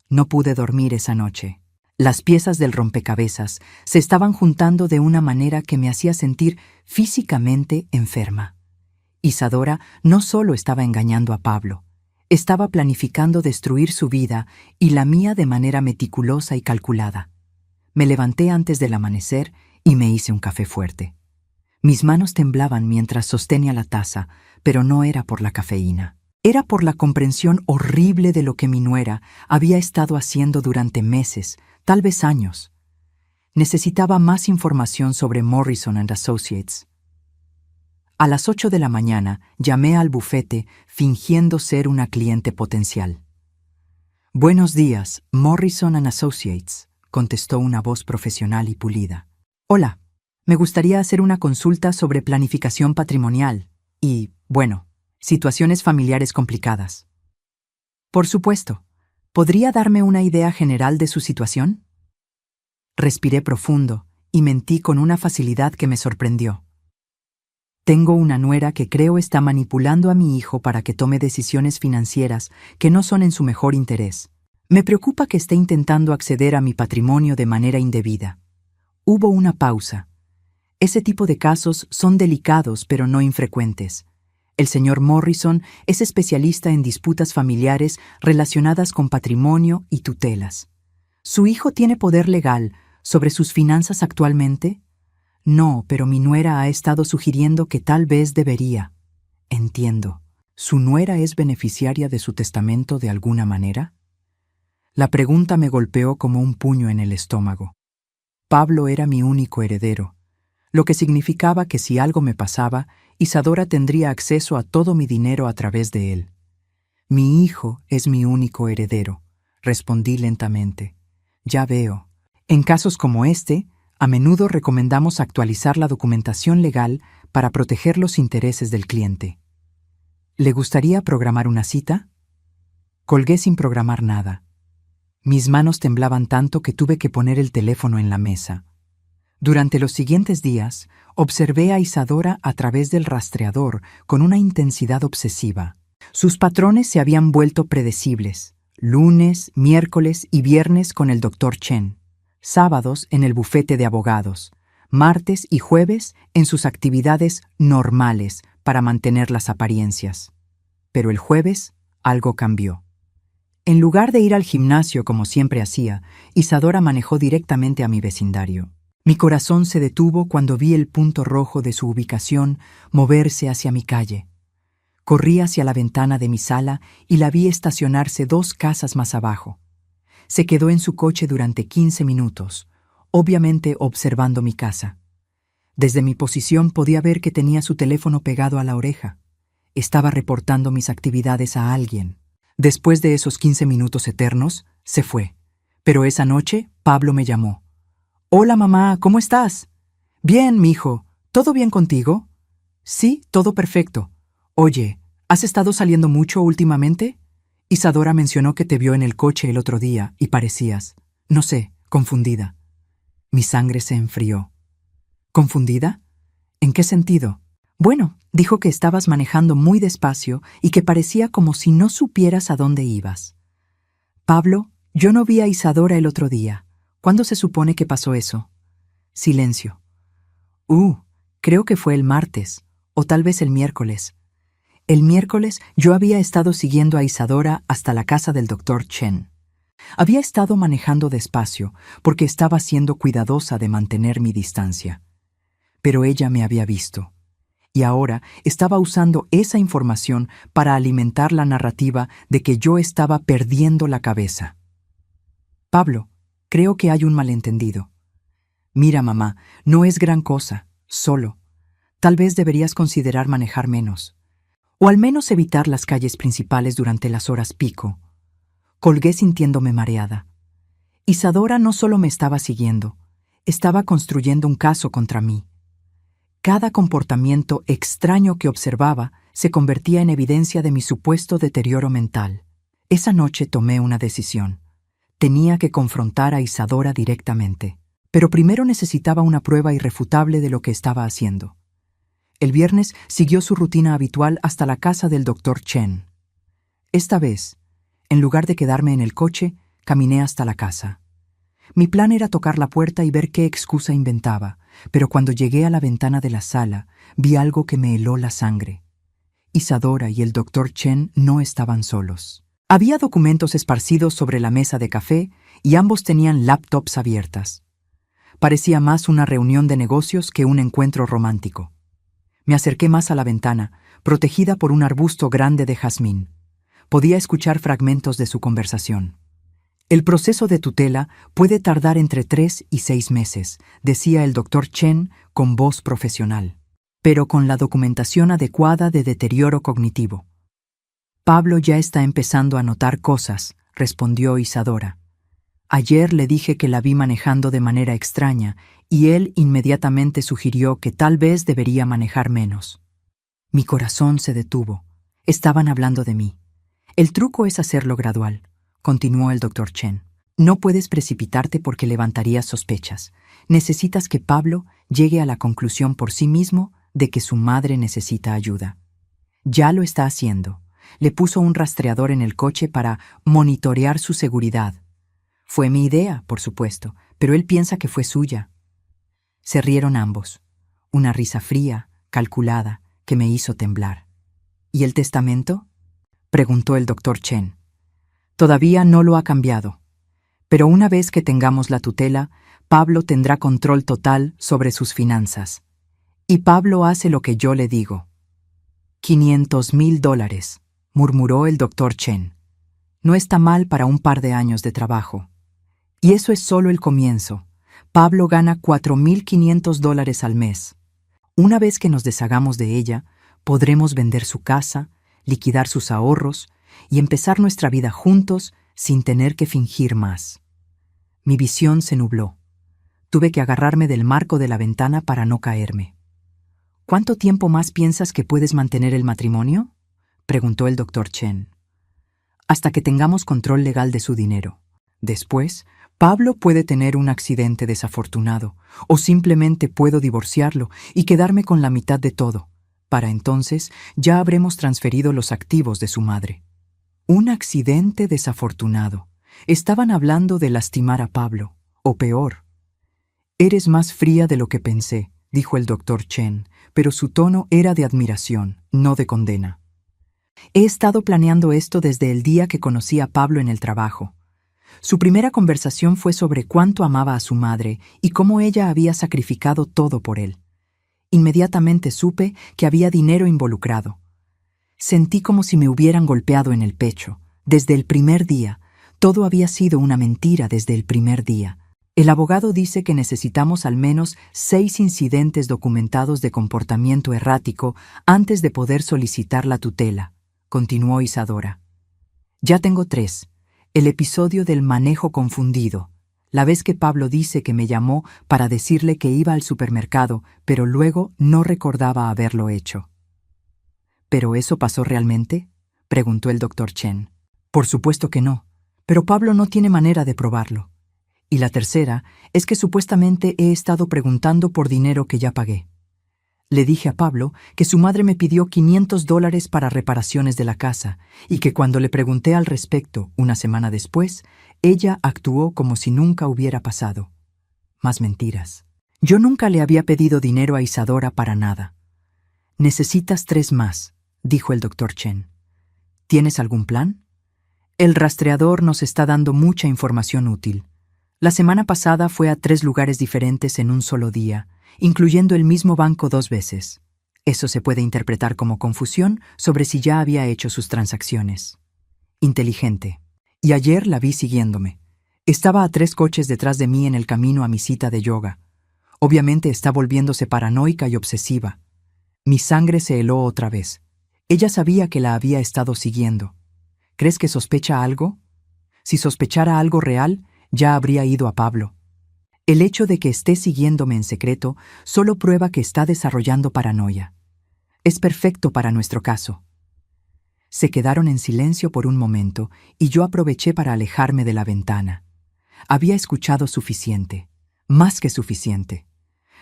No pude dormir esa noche. Las piezas del rompecabezas se estaban juntando de una manera que me hacía sentir físicamente enferma. Isadora no solo estaba engañando a Pablo, estaba planificando destruir su vida y la mía de manera meticulosa y calculada. Me levanté antes del amanecer y me hice un café fuerte. Mis manos temblaban mientras sostenía la taza, pero no era por la cafeína. Era por la comprensión horrible de lo que mi nuera había estado haciendo durante meses, tal vez años. Necesitaba más información sobre Morrison & Associates. A las 8 de la mañana llamé al bufete fingiendo ser una cliente potencial. «Buenos días, Morrison & Associates», contestó una voz profesional y pulida. «Hola, me gustaría hacer una consulta sobre planificación patrimonial y, bueno, situaciones familiares complicadas». «Por supuesto. ¿Podría darme una idea general de su situación?». Respiré profundo y mentí con una facilidad que me sorprendió. «Tengo una nuera que creo está manipulando a mi hijo para que tome decisiones financieras que no son en su mejor interés. Me preocupa que esté intentando acceder a mi patrimonio de manera indebida». Hubo una pausa. Ese tipo de casos son delicados pero no infrecuentes. El señor Morrison es especialista en disputas familiares relacionadas con patrimonio y tutelas. ¿Su hijo tiene poder legal sobre sus finanzas actualmente? No, pero mi nuera ha estado sugiriendo que tal vez debería. Entiendo. ¿Su nuera es beneficiaria de su testamento de alguna manera? La pregunta me golpeó como un puño en el estómago. Pablo era mi único heredero, lo que significaba que si algo me pasaba, Isadora tendría acceso a todo mi dinero a través de él. «Mi hijo es mi único heredero», respondí lentamente. «Ya veo. En casos como este, a menudo recomendamos actualizar la documentación legal para proteger los intereses del cliente». «¿Le gustaría programar una cita?». Colgué sin programar nada. Mis manos temblaban tanto que tuve que poner el teléfono en la mesa. Durante los siguientes días, observé a Isadora a través del rastreador con una intensidad obsesiva. Sus patrones se habían vuelto predecibles. Lunes, miércoles y viernes con el Dr. Chen. Sábados en el bufete de abogados. Martes y jueves en sus actividades normales para mantener las apariencias. Pero el jueves algo cambió. En lugar de ir al gimnasio como siempre hacía, Isadora manejó directamente a mi vecindario. Mi corazón se detuvo cuando vi el punto rojo de su ubicación moverse hacia mi calle. Corrí hacia la ventana de mi sala y la vi estacionarse 2 casas más abajo. Se quedó en su coche durante 15 minutos, obviamente observando mi casa. Desde mi posición podía ver que tenía su teléfono pegado a la oreja. Estaba reportando mis actividades a alguien. Después de esos 15 minutos eternos, se fue. Pero esa noche, Pablo me llamó. «Hola, mamá, ¿cómo estás?» «Bien, mijo. ¿Todo bien contigo?» «Sí, todo perfecto. Oye, ¿has estado saliendo mucho últimamente? Isadora mencionó que te vio en el coche el otro día y parecías, no sé, confundida». Mi sangre se enfrió. ¿Confundida? ¿En qué sentido? Bueno, dijo que estabas manejando muy despacio y que parecía como si no supieras a dónde ibas. «Pablo, yo no vi a Isadora el otro día. ¿Cuándo se supone que pasó eso?» Silencio. Creo que fue el martes, o tal vez el miércoles. El miércoles yo había estado siguiendo a Isadora hasta la casa del Dr. Chen. Había estado manejando despacio porque estaba siendo cuidadosa de mantener mi distancia. Pero ella me había visto. Y ahora estaba usando esa información para alimentar la narrativa de que yo estaba perdiendo la cabeza. «Pablo, creo que hay un malentendido. Mira, mamá, no es gran cosa, solo. Tal vez deberías considerar manejar menos. O al menos evitar las calles principales durante las horas pico». Colgué sintiéndome mareada. Isadora no solo me estaba siguiendo, estaba construyendo un caso contra mí. Cada comportamiento extraño que observaba se convertía en evidencia de mi supuesto deterioro mental. Esa noche tomé una decisión. Tenía que confrontar a Isadora directamente. Pero primero necesitaba una prueba irrefutable de lo que estaba haciendo. El viernes siguió su rutina habitual hasta la casa del Dr. Chen. Esta vez, en lugar de quedarme en el coche, caminé hasta la casa. Mi plan era tocar la puerta y ver qué excusa inventaba, pero cuando llegué a la ventana de la sala, vi algo que me heló la sangre. Isadora y el Dr. Chen no estaban solos. Había documentos esparcidos sobre la mesa de café y ambos tenían laptops abiertas. Parecía más una reunión de negocios que un encuentro romántico. Me acerqué más a la ventana, protegida por un arbusto grande de jazmín. Podía escuchar fragmentos de su conversación. El proceso de tutela puede tardar entre 3 y 6 meses, decía el Dr. Chen con voz profesional, pero con la documentación adecuada de deterioro cognitivo. Pablo ya está empezando a notar cosas, respondió Isadora. Ayer le dije que la vi manejando de manera extraña y él inmediatamente sugirió que tal vez debería manejar menos. Mi corazón se detuvo. Estaban hablando de mí. El truco es hacerlo gradual, continuó el Dr. Chen. No puedes precipitarte porque levantarías sospechas. Necesitas que Pablo llegue a la conclusión por sí mismo de que su madre necesita ayuda. Ya lo está haciendo. Le puso un rastreador en el coche para monitorear su seguridad. Fue mi idea, por supuesto, pero él piensa que fue suya. Se rieron ambos. Una risa fría, calculada, que me hizo temblar. ¿Y el testamento?, preguntó el Dr. Chen. Todavía no lo ha cambiado. Pero una vez que tengamos la tutela, Pablo tendrá control total sobre sus finanzas. Y Pablo hace lo que yo le digo. $500,000, murmuró el Dr. Chen. No está mal para un par de años de trabajo. Y eso es solo el comienzo. Pablo gana $4,500 al mes. Una vez que nos deshagamos de ella, podremos vender su casa, liquidar sus ahorros y empezar nuestra vida juntos sin tener que fingir más. Mi visión se nubló. Tuve que agarrarme del marco de la ventana para no caerme. ¿Cuánto tiempo más piensas que puedes mantener el matrimonio?, preguntó el Dr. Chen. Hasta que tengamos control legal de su dinero. Después, Pablo puede tener un accidente desafortunado, o simplemente puedo divorciarlo y quedarme con la mitad de todo. Para entonces, ya habremos transferido los activos de su madre. Un accidente desafortunado. Estaban hablando de lastimar a Pablo, o peor. Eres más fría de lo que pensé, dijo el Dr. Chen, pero su tono era de admiración, no de condena. He estado planeando esto desde el día que conocí a Pablo en el trabajo. Su primera conversación fue sobre cuánto amaba a su madre y cómo ella había sacrificado todo por él. Inmediatamente supe que había dinero involucrado. Sentí como si me hubieran golpeado en el pecho. Desde el primer día, todo había sido una mentira desde el primer día. El abogado dice que necesitamos al menos 6 incidentes documentados de comportamiento errático antes de poder solicitar la tutela, continuó Isadora. Ya tengo 3. El episodio del manejo confundido, la vez que Pablo dice que me llamó para decirle que iba al supermercado, pero luego no recordaba haberlo hecho. ¿Pero eso pasó realmente?, preguntó el Dr. Chen. Por supuesto que no, pero Pablo no tiene manera de probarlo. Y la tercera es que supuestamente he estado preguntando por dinero que ya pagué. Le dije a Pablo que su madre me pidió $500 para reparaciones de la casa y que cuando le pregunté al respecto una semana después, ella actuó como si nunca hubiera pasado. Más mentiras. Yo nunca le había pedido dinero a Isadora para nada. Necesitas 3 más, dijo el Dr. Chen. ¿Tienes algún plan? El rastreador nos está dando mucha información útil. La semana pasada fue a 3 lugares diferentes en un solo día, incluyendo el mismo banco 2 veces. Eso se puede interpretar como confusión sobre si ya había hecho sus transacciones. Inteligente. Y ayer la vi siguiéndome. Estaba a 3 coches detrás de mí en el camino a mi cita de yoga. Obviamente está volviéndose paranoica y obsesiva. Mi sangre se heló otra vez. Ella sabía que la había estado siguiendo. ¿Crees que sospecha algo? Si sospechara algo real, ya habría ido a Pablo. El hecho de que esté siguiéndome en secreto solo prueba que está desarrollando paranoia. Es perfecto para nuestro caso. Se quedaron en silencio por un momento y yo aproveché para alejarme de la ventana. Había escuchado suficiente. Más que suficiente.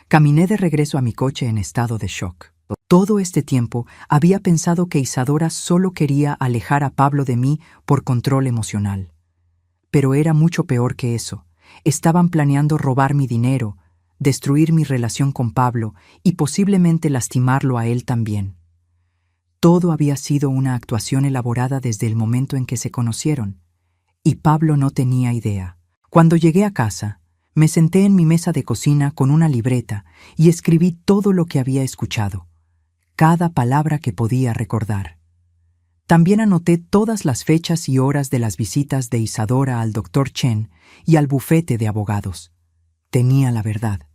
Caminé de regreso a mi coche en estado de shock. Todo este tiempo había pensado que Isadora solo quería alejar a Pablo de mí por control emocional. Pero era mucho peor que eso. Estaban planeando robar mi dinero, destruir mi relación con Pablo y posiblemente lastimarlo a él también. Todo había sido una actuación elaborada desde el momento en que se conocieron, y Pablo no tenía idea. Cuando llegué a casa, me senté en mi mesa de cocina con una libreta y escribí todo lo que había escuchado, cada palabra que podía recordar. También anoté todas las fechas y horas de las visitas de Isadora al Dr. Chen y al bufete de abogados. Tenía la verdad.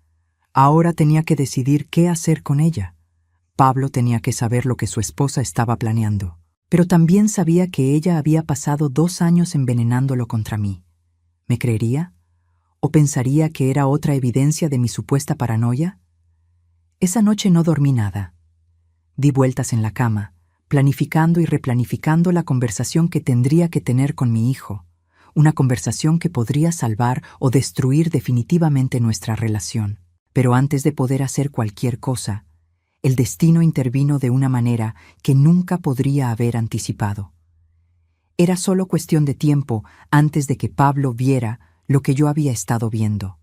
Ahora tenía que decidir qué hacer con ella. Pablo tenía que saber lo que su esposa estaba planeando, pero también sabía que ella había pasado 2 años envenenándolo contra mí. ¿Me creería? ¿O pensaría que era otra evidencia de mi supuesta paranoia? Esa noche no dormí nada. Di vueltas en la cama, planificando y replanificando la conversación que tendría que tener con mi hijo, una conversación que podría salvar o destruir definitivamente nuestra relación. Pero antes de poder hacer cualquier cosa, el destino intervino de una manera que nunca podría haber anticipado. Era solo cuestión de tiempo antes de que Pablo viera lo que yo había estado viendo.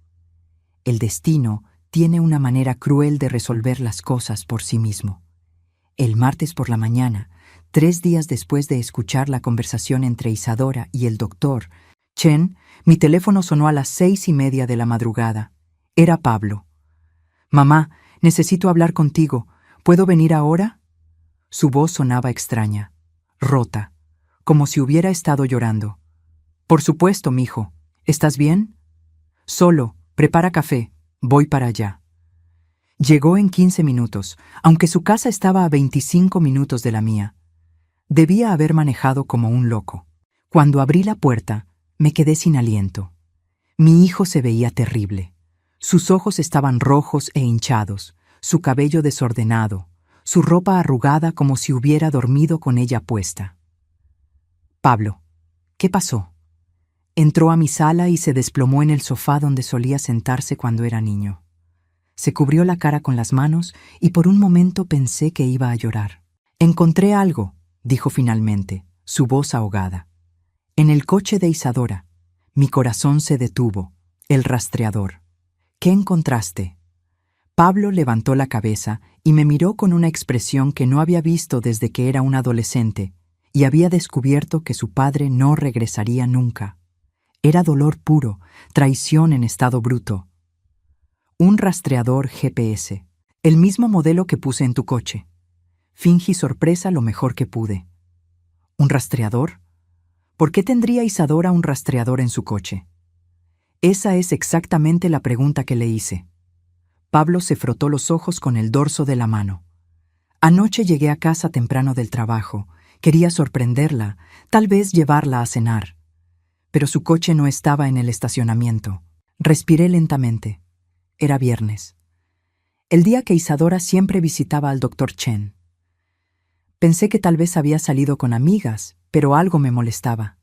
El destino tiene una manera cruel de resolver las cosas por sí mismo. El martes por la mañana, 3 días después de escuchar la conversación entre Isadora y el doctor Chen, mi teléfono sonó a las 6:30 de la madrugada. Era Pablo. «Mamá, necesito hablar contigo. ¿Puedo venir ahora?» Su voz sonaba extraña, rota, como si hubiera estado llorando. «Por supuesto, mijo. ¿Estás bien?» «Solo. Prepara café. Voy para allá». Llegó en 15 minutos, aunque su casa estaba a 25 minutos de la mía. Debía haber manejado como un loco. Cuando abrí la puerta, me quedé sin aliento. Mi hijo se veía terrible. Sus ojos estaban rojos e hinchados, su cabello desordenado, su ropa arrugada como si hubiera dormido con ella puesta. «Pablo, ¿qué pasó?» Entró a mi sala y se desplomó en el sofá donde solía sentarse cuando era niño. Se cubrió la cara con las manos y por un momento pensé que iba a llorar. «Encontré algo», dijo finalmente, su voz ahogada. «En el coche de Isadora». Mi corazón se detuvo. El rastreador. «¿Qué encontraste?» Pablo levantó la cabeza y me miró con una expresión que no había visto desde que era un adolescente y había descubierto que su padre no regresaría nunca. Era dolor puro, traición en estado bruto. «Un rastreador GPS, el mismo modelo que puse en tu coche». Fingí sorpresa lo mejor que pude. «¿Un rastreador? ¿Por qué tendría Isadora un rastreador en su coche?» Esa es exactamente la pregunta que le hice. Pablo se frotó los ojos con el dorso de la mano. «Anoche llegué a casa temprano del trabajo. Quería sorprenderla, tal vez llevarla a cenar. Pero su coche no estaba en el estacionamiento. Respiré lentamente. Era viernes. El día que Isadora siempre visitaba al Dr. Chen. Pensé que tal vez había salido con amigas, pero algo me molestaba.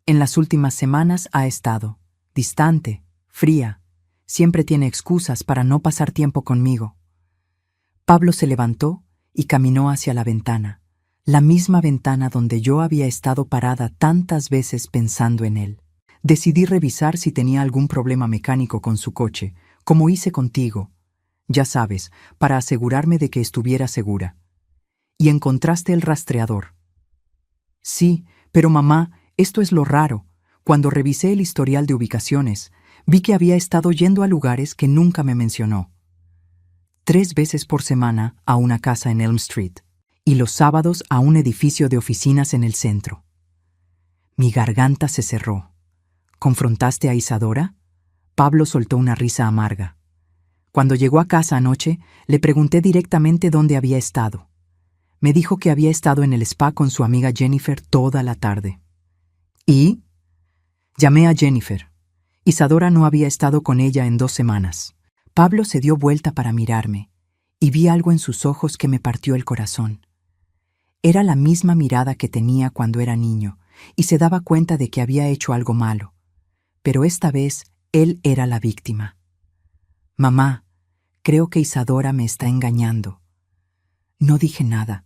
En las últimas semanas ha estado distante, fría. Siempre tiene excusas para no pasar tiempo conmigo». Pablo se levantó y caminó hacia la ventana, la misma ventana donde yo había estado parada tantas veces pensando en él. Decidí revisar si tenía algún problema mecánico con su coche, como hice contigo, ya sabes, para asegurarme de que estuviera segura. «¿Y encontraste el rastreador?» «Sí, pero mamá, esto es lo raro. Cuando revisé el historial de ubicaciones, vi que había estado yendo a lugares que nunca me mencionó. 3 veces por semana a una casa en Elm Street y los sábados a un edificio de oficinas en el centro». Mi garganta se cerró. «¿Confrontaste a Isadora?» Pablo soltó una risa amarga. «Cuando llegó a casa anoche, le pregunté directamente dónde había estado. Me dijo que había estado en el spa con su amiga Jennifer toda la tarde». «¿Y?» Llamé a Jennifer. Isadora no había estado con ella en 2 semanas. Pablo se dio vuelta para mirarme, y vi algo en sus ojos que me partió el corazón. Era la misma mirada que tenía cuando era niño, y se daba cuenta de que había hecho algo malo. Pero esta vez, él era la víctima. Mamá, creo que Isadora me está engañando. No dije nada.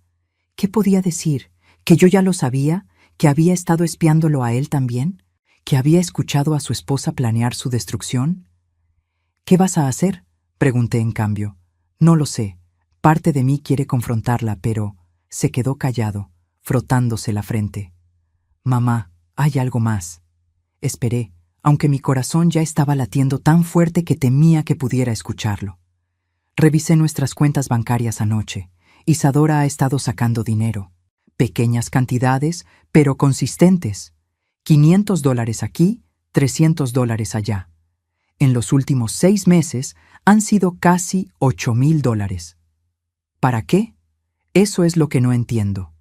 ¿Qué podía decir? ¿Que yo ya lo sabía? ¿Que había estado espiándolo a él también? ¿Que había escuchado a su esposa planear su destrucción? ¿Qué vas a hacer?, pregunté en cambio. No lo sé. Parte de mí quiere confrontarla, pero se quedó callado, frotándose la frente. Mamá, hay algo más. Esperé, aunque mi corazón ya estaba latiendo tan fuerte que temía que pudiera escucharlo. Revisé nuestras cuentas bancarias anoche. Isadora ha estado sacando dinero. Pequeñas cantidades, pero consistentes. $500 aquí, $300 allá. En los últimos 6 meses han sido casi $8,000. ¿Para qué? Eso es lo que no entiendo.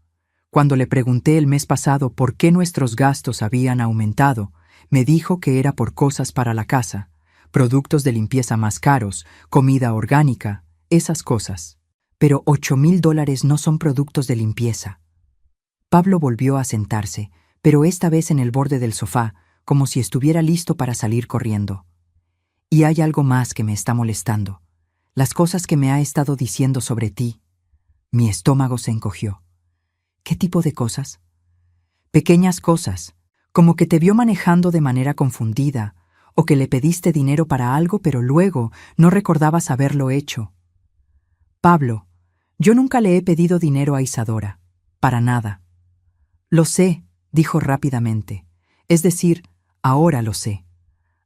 Cuando le pregunté el mes pasado por qué nuestros gastos habían aumentado, me dijo que era por cosas para la casa, productos de limpieza más caros, comida orgánica, esas cosas. Pero $8,000 no son productos de limpieza. Pablo volvió a sentarse, pero esta vez en el borde del sofá, como si estuviera listo para salir corriendo. Y hay algo más que me está molestando. Las cosas que me ha estado diciendo sobre ti. Mi estómago se encogió. ¿Qué tipo de cosas? Pequeñas cosas, como que te vio manejando de manera confundida, o que le pediste dinero para algo pero luego no recordabas haberlo hecho. Pablo, yo nunca le he pedido dinero a Isadora, para nada. Lo sé, dijo rápidamente. Es decir, ahora lo sé.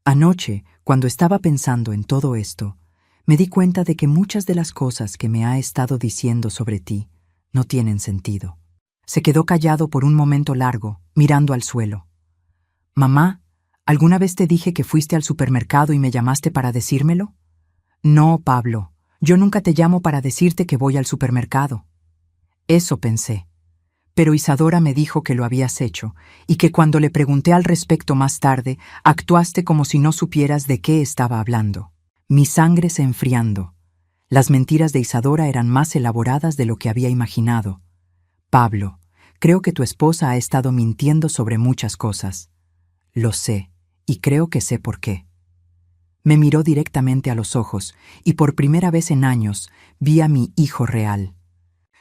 Anoche, cuando estaba pensando en todo esto, me di cuenta de que muchas de las cosas que me ha estado diciendo sobre ti no tienen sentido. Se quedó callado por un momento largo, mirando al suelo. Mamá, ¿alguna vez te dije que fuiste al supermercado y me llamaste para decírmelo? No, Pablo, yo nunca te llamo para decirte que voy al supermercado. Eso pensé. Pero Isadora me dijo que lo habías hecho y que cuando le pregunté al respecto más tarde, actuaste como si no supieras de qué estaba hablando. Mi sangre se enfriando. Las mentiras de Isadora eran más elaboradas de lo que había imaginado. Pablo, creo que tu esposa ha estado mintiendo sobre muchas cosas. Lo sé, y creo que sé por qué. Me miró directamente a los ojos y por primera vez en años vi a mi hijo real.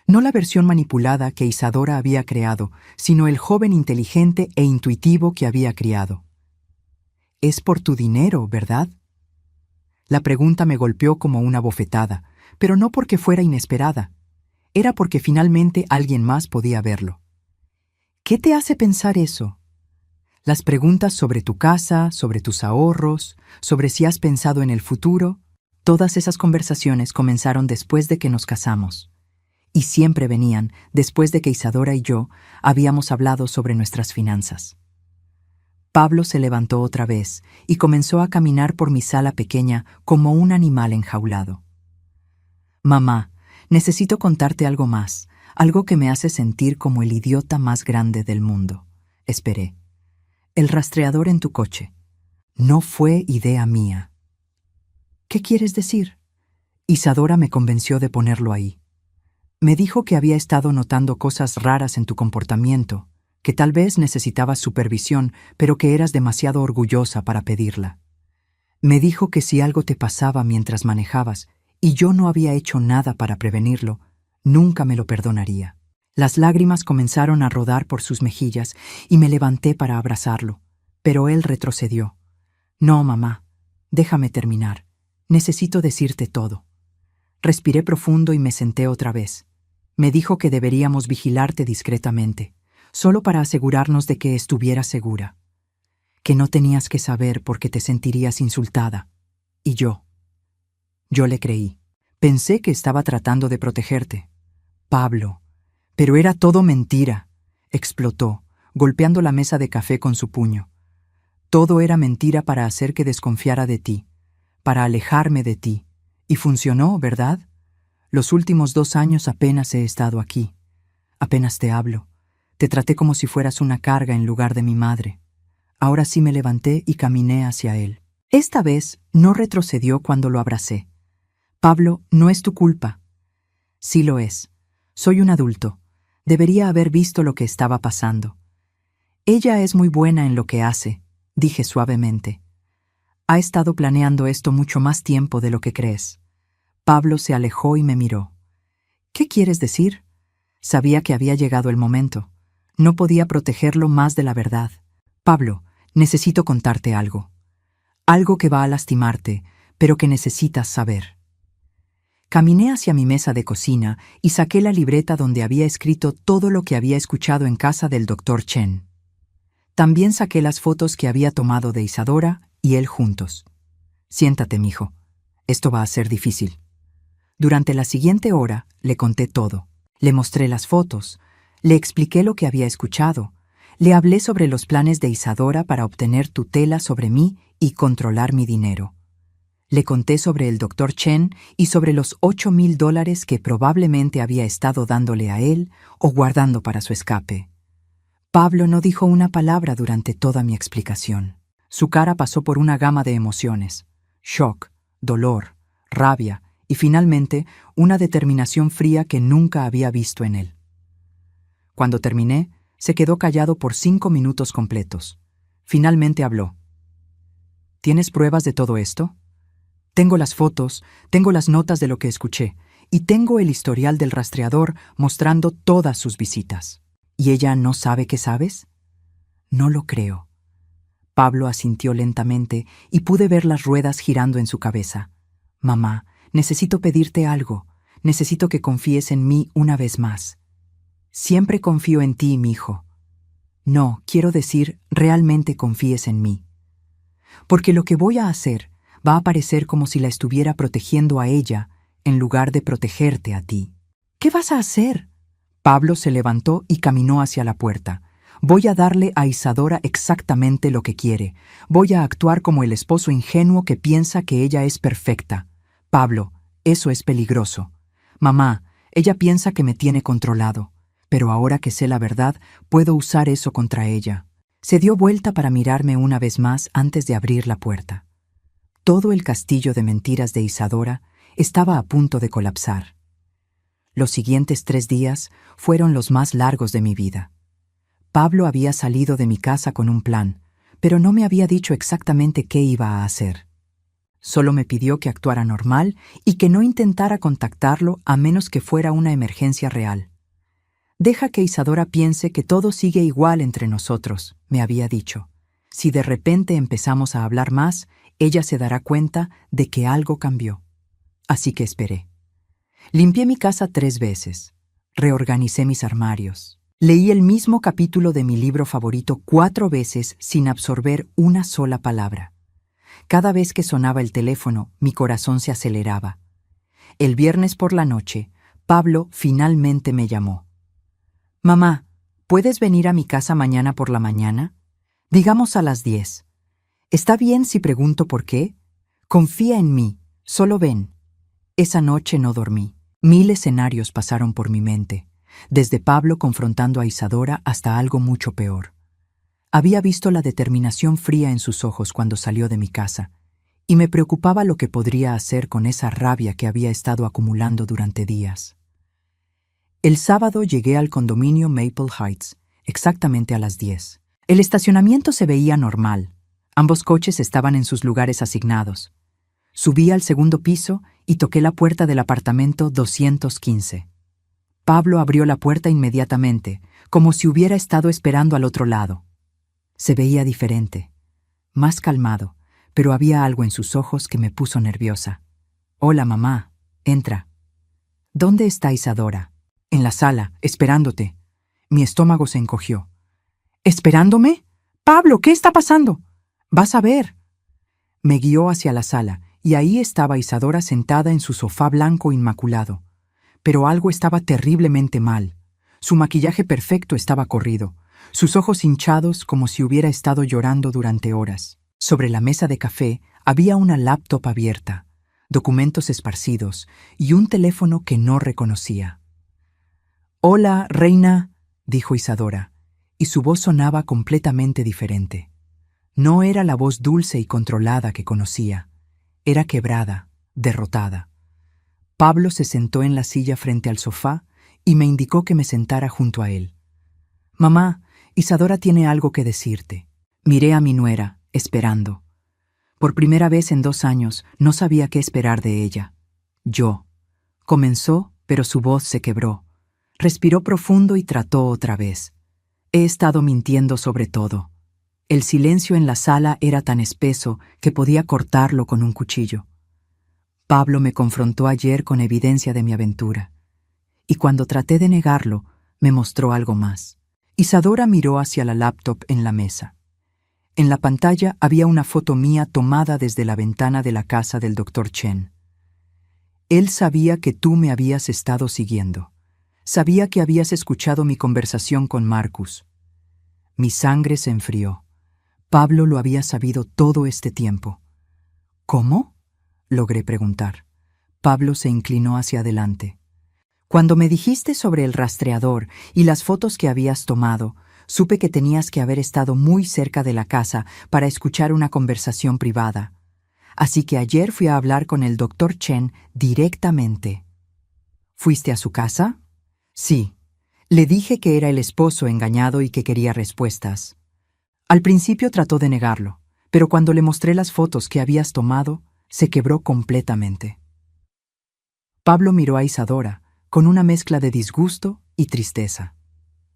No la versión manipulada que Isadora había creado, sino el joven inteligente e intuitivo que había criado. Es por tu dinero, ¿verdad? La pregunta me golpeó como una bofetada, pero no porque fuera inesperada. Era porque finalmente alguien más podía verlo. ¿Qué te hace pensar eso? Las preguntas sobre tu casa, sobre tus ahorros, sobre si has pensado en el futuro, todas esas conversaciones comenzaron después de que nos casamos. Y siempre venían después de que Isadora y yo habíamos hablado sobre nuestras finanzas. Pablo se levantó otra vez y comenzó a caminar por mi sala pequeña como un animal enjaulado. Mamá, necesito contarte algo más, algo que me hace sentir como el idiota más grande del mundo. Esperé. El rastreador en tu coche. No fue idea mía. ¿Qué quieres decir? Isadora me convenció de ponerlo ahí. Me dijo que había estado notando cosas raras en tu comportamiento, que tal vez necesitabas supervisión, pero que eras demasiado orgullosa para pedirla. Me dijo que si algo te pasaba mientras manejabas, y yo no había hecho nada para prevenirlo, nunca me lo perdonaría. Las lágrimas comenzaron a rodar por sus mejillas y me levanté para abrazarlo, pero él retrocedió. No, mamá, déjame terminar. Necesito decirte todo. Respiré profundo y me senté otra vez. Me dijo que deberíamos vigilarte discretamente, solo para asegurarnos de que estuvieras segura. Que no tenías que saber porque te sentirías insultada. Y yo le creí. Pensé que estaba tratando de protegerte. Pablo, pero era todo mentira. Explotó, golpeando la mesa de café con su puño. Todo era mentira para hacer que desconfiara de ti, para alejarme de ti. Y funcionó, ¿verdad? Los últimos 2 años apenas he estado aquí. Apenas te hablo. Te traté como si fueras una carga en lugar de mi madre. Ahora sí me levanté y caminé hacia él. Esta vez no retrocedió cuando lo abracé. Pablo, no es tu culpa. Sí lo es. Soy un adulto. Debería haber visto lo que estaba pasando. Ella es muy buena en lo que hace, dije suavemente. Ha estado planeando esto mucho más tiempo de lo que crees. Pablo se alejó y me miró. ¿Qué quieres decir? Sabía que había llegado el momento. No podía protegerlo más de la verdad. Pablo, necesito contarte algo. Algo que va a lastimarte, pero que necesitas saber. Caminé hacia mi mesa de cocina y saqué la libreta donde había escrito todo lo que había escuchado en casa del Dr. Chen. También saqué las fotos que había tomado de Isadora y él juntos. Siéntate, mijo. Esto va a ser difícil. Durante la siguiente hora le conté todo. Le mostré las fotos, le expliqué lo que había escuchado, le hablé sobre los planes de Isadora para obtener tutela sobre mí y controlar mi dinero. Le conté sobre el Dr. Chen y sobre los $8,000 que probablemente había estado dándole a él o guardando para su escape. Pablo no dijo una palabra durante toda mi explicación. Su cara pasó por una gama de emociones: shock, dolor, rabia y finalmente una determinación fría que nunca había visto en él. Cuando terminé, se quedó callado por 5 minutos completos. Finalmente habló. ¿Tienes pruebas de todo esto? Tengo las fotos, tengo las notas de lo que escuché, y tengo el historial del rastreador mostrando todas sus visitas. ¿Y ella no sabe que sabes? No lo creo. Pablo asintió lentamente y pude ver las ruedas girando en su cabeza. Mamá, necesito pedirte algo. Necesito que confíes en mí una vez más. Siempre confío en ti, mi hijo. No, quiero decir, realmente confíes en mí. Porque lo que voy a hacer va a parecer como si la estuviera protegiendo a ella en lugar de protegerte a ti. ¿Qué vas a hacer? Pablo se levantó y caminó hacia la puerta. Voy a darle a Isadora exactamente lo que quiere. Voy a actuar como el esposo ingenuo que piensa que ella es perfecta. Pablo, eso es peligroso. Mamá, ella piensa que me tiene controlado, pero ahora que sé la verdad, puedo usar eso contra ella. Se dio vuelta para mirarme una vez más antes de abrir la puerta. Todo el castillo de mentiras de Isadora estaba a punto de colapsar. Los siguientes 3 días fueron los más largos de mi vida. Pablo había salido de mi casa con un plan, pero no me había dicho exactamente qué iba a hacer. Solo me pidió que actuara normal y que no intentara contactarlo a menos que fuera una emergencia real. Deja que Isadora piense que todo sigue igual entre nosotros, me había dicho. Si de repente empezamos a hablar más, ella se dará cuenta de que algo cambió. Así que esperé. Limpié mi casa 3 veces. Reorganicé mis armarios. Leí el mismo capítulo de mi libro favorito 4 veces sin absorber una sola palabra. Cada vez que sonaba el teléfono, mi corazón se aceleraba. El viernes por la noche, Pablo finalmente me llamó. Mamá, ¿puedes venir a mi casa mañana por la mañana? Digamos a las 10. ¿Está bien si pregunto por qué? Confía en mí, solo ven. Esa noche no dormí. 1000 escenarios pasaron por mi mente, desde Pablo confrontando a Isadora hasta algo mucho peor. Había visto la determinación fría en sus ojos cuando salió de mi casa, y me preocupaba lo que podría hacer con esa rabia que había estado acumulando durante días. El sábado llegué al condominio Maple Heights, exactamente a las 10. El estacionamiento se veía normal. Ambos coches estaban en sus lugares asignados. Subí al 2º piso y toqué la puerta del apartamento 215. Pablo abrió la puerta inmediatamente, como si hubiera estado esperando al otro lado. Se veía diferente, más calmado, pero había algo en sus ojos que me puso nerviosa. «Hola, mamá. Entra». «¿Dónde está Isadora?» «En la sala, esperándote». Mi estómago se encogió. «¿Esperándome? Pablo, ¿qué está pasando?» «Vas a ver». Me guió hacia la sala, y ahí estaba Isadora sentada en su sofá blanco inmaculado. Pero algo estaba terriblemente mal. Su maquillaje perfecto estaba corrido, sus ojos hinchados como si hubiera estado llorando durante horas. Sobre la mesa de café había una laptop abierta, documentos esparcidos y un teléfono que no reconocía. «Hola, reina», dijo Isadora, y su voz sonaba completamente diferente. No era la voz dulce y controlada que conocía. Era quebrada, derrotada. Pablo se sentó en la silla frente al sofá y me indicó que me sentara junto a él. «Mamá, Isadora tiene algo que decirte». Miré a mi nuera, esperando. Por primera vez en 2 años, no sabía qué esperar de ella. Yo. Comenzó, pero su voz se quebró. Respiró profundo y trató otra vez. He estado mintiendo sobre todo. El silencio en la sala era tan espeso que podía cortarlo con un cuchillo. Pablo me confrontó ayer con evidencia de mi aventura. Y cuando traté de negarlo, me mostró algo más. Isadora miró hacia la laptop en la mesa. En la pantalla había una foto mía tomada desde la ventana de la casa del Dr. Chen. Él sabía que tú me habías estado siguiendo. Sabía que habías escuchado mi conversación con Marcus. Mi sangre se enfrió. Pablo lo había sabido todo este tiempo. ¿Cómo?, logré preguntar. Pablo se inclinó hacia adelante. Cuando me dijiste sobre el rastreador y las fotos que habías tomado, supe que tenías que haber estado muy cerca de la casa para escuchar una conversación privada. Así que ayer fui a hablar con el Dr. Chen directamente. ¿Fuiste a su casa? Sí. Le dije que era el esposo engañado y que quería respuestas. Al principio trató de negarlo, pero cuando le mostré las fotos que habías tomado, se quebró completamente. Pablo miró a Isadora, con una mezcla de disgusto y tristeza.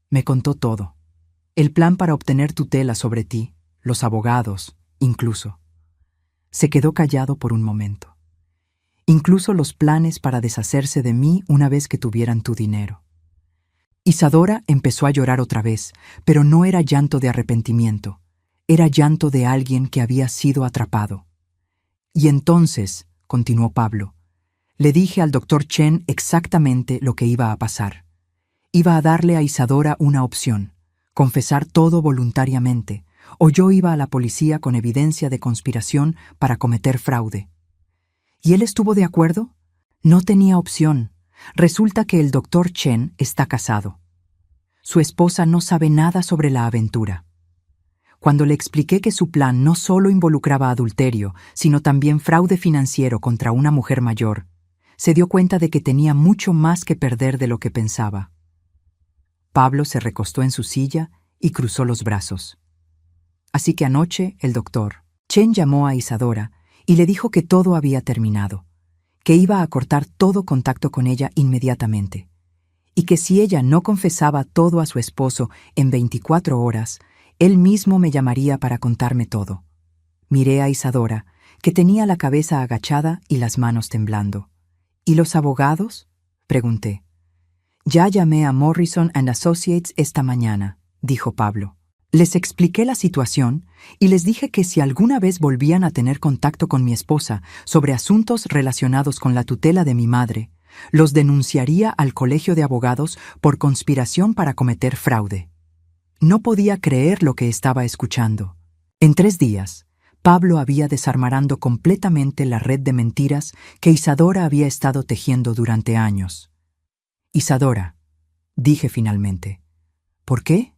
Me contó todo. El plan para obtener tutela sobre ti, los abogados, incluso. Se quedó callado por un momento. Incluso los planes para deshacerse de mí una vez que tuvieran tu dinero. Isadora empezó a llorar otra vez, pero no era llanto de arrepentimiento. Era llanto de alguien que había sido atrapado. Y entonces, continuó Pablo, le dije al Dr. Chen exactamente lo que iba a pasar. Iba a darle a Isadora una opción, confesar todo voluntariamente, o yo iba a la policía con evidencia de conspiración para cometer fraude. ¿Y él estuvo de acuerdo? No tenía opción. Resulta que el Dr. Chen está casado. Su esposa no sabe nada sobre la aventura. Cuando le expliqué que su plan no solo involucraba adulterio, sino también fraude financiero contra una mujer mayor, se dio cuenta de que tenía mucho más que perder de lo que pensaba. Pablo se recostó en su silla y cruzó los brazos. Así que anoche el Dr. Chen llamó a Isadora y le dijo que todo había terminado, que iba a cortar todo contacto con ella inmediatamente, y que si ella no confesaba todo a su esposo en 24 horas, él mismo me llamaría para contarme todo. Miré a Isadora, que tenía la cabeza agachada y las manos temblando. ¿Y los abogados?, pregunté. Ya llamé a Morrison & Associates esta mañana, dijo Pablo. Les expliqué la situación y les dije que si alguna vez volvían a tener contacto con mi esposa sobre asuntos relacionados con la tutela de mi madre, los denunciaría al colegio de abogados por conspiración para cometer fraude. No podía creer lo que estaba escuchando. En 3 días, Pablo había desarmarando completamente la red de mentiras que Isadora había estado tejiendo durante años. Isadora, dije finalmente. ¿Por qué?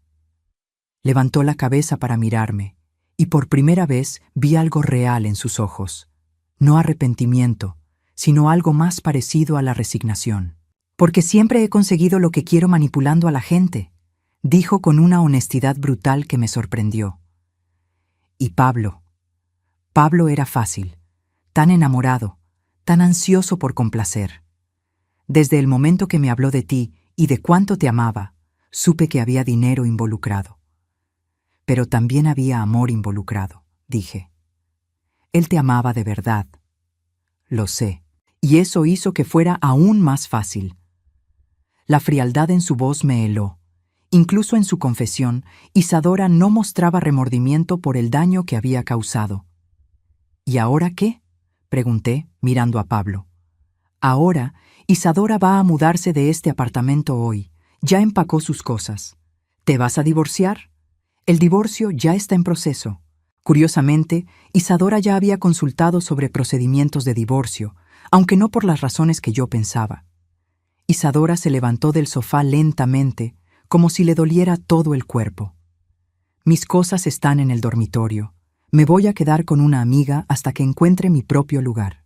Levantó la cabeza para mirarme, y por primera vez vi algo real en sus ojos. No arrepentimiento, sino algo más parecido a la resignación. Porque siempre he conseguido lo que quiero manipulando a la gente, dijo con una honestidad brutal que me sorprendió. Y Pablo era fácil, tan enamorado, tan ansioso por complacer. Desde el momento que me habló de ti y de cuánto te amaba, supe que había dinero involucrado. Pero también había amor involucrado, dije. Él te amaba de verdad. Lo sé, y eso hizo que fuera aún más fácil. La frialdad en su voz me heló. Incluso en su confesión, Isadora no mostraba remordimiento por el daño que había causado. ¿Y ahora qué?, pregunté, mirando a Pablo. Ahora, Isadora va a mudarse de este apartamento hoy. Ya empacó sus cosas. ¿Te vas a divorciar? El divorcio ya está en proceso. Curiosamente, Isadora ya había consultado sobre procedimientos de divorcio, aunque no por las razones que yo pensaba. Isadora se levantó del sofá lentamente, como si le doliera todo el cuerpo. Mis cosas están en el dormitorio. Me voy a quedar con una amiga hasta que encuentre mi propio lugar.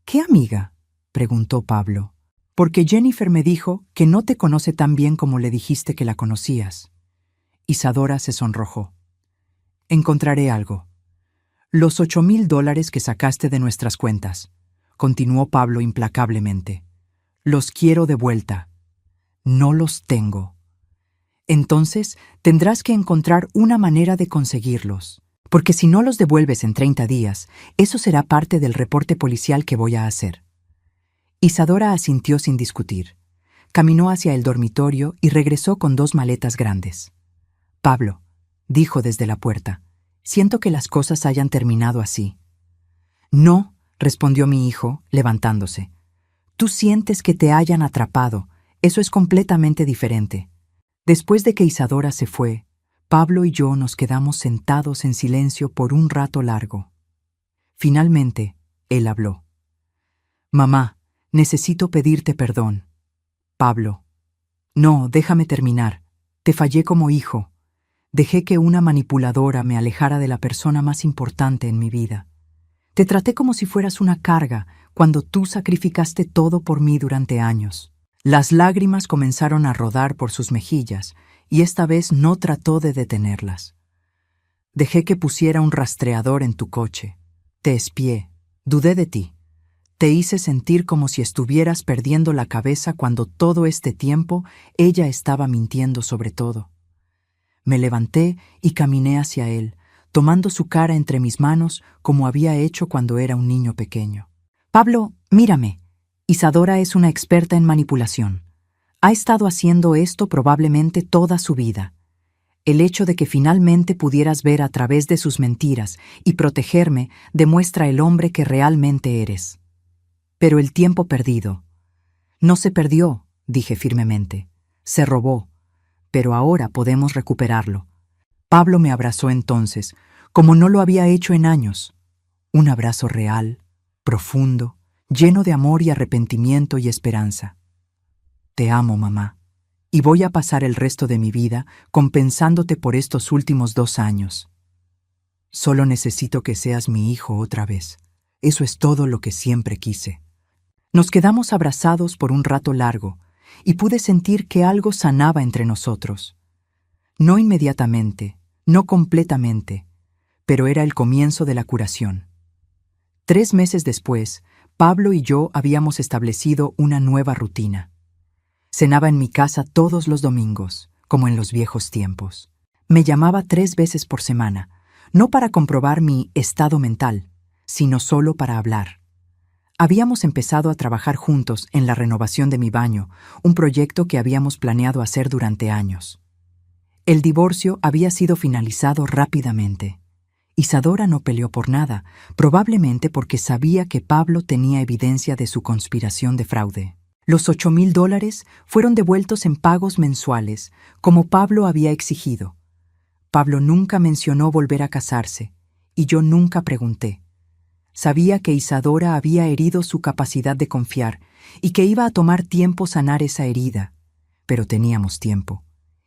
¿Qué amiga?, preguntó Pablo. Porque Jennifer me dijo que no te conoce tan bien como le dijiste que la conocías. Isadora se sonrojó. Encontraré algo. Los $8,000 que sacaste de nuestras cuentas, continuó Pablo implacablemente. Los quiero de vuelta. No los tengo. Entonces tendrás que encontrar una manera de conseguirlos, porque si no los devuelves en 30 días, eso será parte del reporte policial que voy a hacer. Isadora asintió sin discutir. Caminó hacia el dormitorio y regresó con 2 maletas grandes. Pablo, dijo desde la puerta, siento que las cosas hayan terminado así. No, respondió mi hijo, levantándose. Tú sientes que te hayan atrapado, eso es completamente diferente. Después de que Isadora se fue, Pablo y yo nos quedamos sentados en silencio por un rato largo. Finalmente, él habló. Mamá, necesito pedirte perdón. Pablo. No, déjame terminar. Te fallé como hijo. Dejé que una manipuladora me alejara de la persona más importante en mi vida. Te traté como si fueras una carga cuando tú sacrificaste todo por mí durante años. Las lágrimas comenzaron a rodar por sus mejillas y esta vez no trató de detenerlas. Dejé que pusiera un rastreador en tu coche. Te espié. Dudé de ti. Te hice sentir como si estuvieras perdiendo la cabeza cuando todo este tiempo ella estaba mintiendo sobre todo. Me levanté y caminé hacia él, tomando su cara entre mis manos como había hecho cuando era un niño pequeño. Pablo, mírame. Isadora es una experta en manipulación. Ha estado haciendo esto probablemente toda su vida. El hecho de que finalmente pudieras ver a través de sus mentiras y protegerme demuestra el hombre que realmente eres. Pero el tiempo perdido. No se perdió, dije firmemente. Se robó. Pero ahora podemos recuperarlo. Pablo me abrazó entonces, como no lo había hecho en años. Un abrazo real, profundo, lleno de amor y arrepentimiento y esperanza. Te amo, mamá, y voy a pasar el resto de mi vida compensándote por estos últimos 2 años. Solo necesito que seas mi hijo otra vez. Eso es todo lo que siempre quise. Nos quedamos abrazados por un rato largo, y pude sentir que algo sanaba entre nosotros. No inmediatamente, no completamente, pero era el comienzo de la curación. 3 meses después, Pablo y yo habíamos establecido una nueva rutina. Cenaba en mi casa todos los domingos, como en los viejos tiempos. Me llamaba 3 veces por semana, no para comprobar mi estado mental, sino solo para hablar. Habíamos empezado a trabajar juntos en la renovación de mi baño, un proyecto que habíamos planeado hacer durante años. El divorcio había sido finalizado rápidamente. Isadora no peleó por nada, probablemente porque sabía que Pablo tenía evidencia de su conspiración de fraude. Los $8,000 fueron devueltos en pagos mensuales, como Pablo había exigido. Pablo nunca mencionó volver a casarse, y yo nunca pregunté. Sabía que Isadora había herido su capacidad de confiar y que iba a tomar tiempo sanar esa herida, pero teníamos tiempo,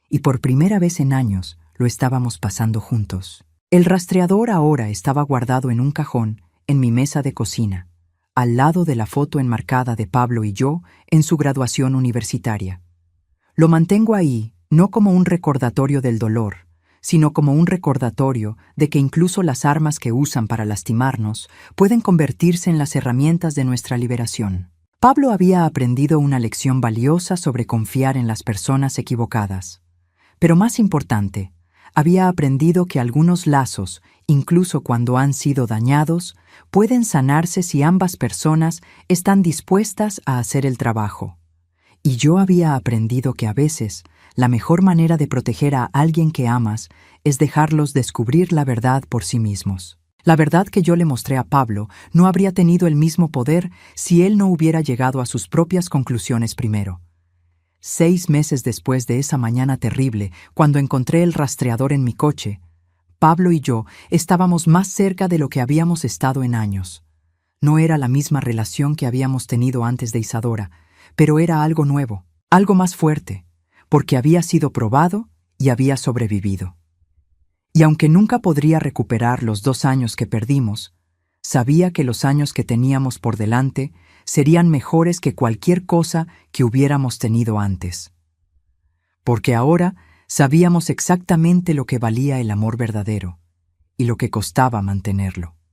y por primera vez en años lo estábamos pasando juntos. El rastreador ahora estaba guardado en un cajón en mi mesa de cocina, al lado de la foto enmarcada de Pablo y yo en su graduación universitaria. Lo mantengo ahí no como un recordatorio del dolor, sino como un recordatorio de que incluso las armas que usan para lastimarnos pueden convertirse en las herramientas de nuestra liberación. Pablo había aprendido una lección valiosa sobre confiar en las personas equivocadas. Pero más importante, había aprendido que algunos lazos, incluso cuando han sido dañados, pueden sanarse si ambas personas están dispuestas a hacer el trabajo. Y yo había aprendido que a veces la mejor manera de proteger a alguien que amas es dejarlos descubrir la verdad por sí mismos. La verdad que yo le mostré a Pablo no habría tenido el mismo poder si él no hubiera llegado a sus propias conclusiones primero. 6 meses después de esa mañana terrible, cuando encontré el rastreador en mi coche, Pablo y yo estábamos más cerca de lo que habíamos estado en años. No era la misma relación que habíamos tenido antes de Isadora, pero era algo nuevo, algo más fuerte, porque había sido probado y había sobrevivido. Y aunque nunca podría recuperar los 2 años que perdimos, sabía que los años que teníamos por delante serían mejores que cualquier cosa que hubiéramos tenido antes. Porque ahora sabíamos exactamente lo que valía el amor verdadero, y lo que costaba mantenerlo.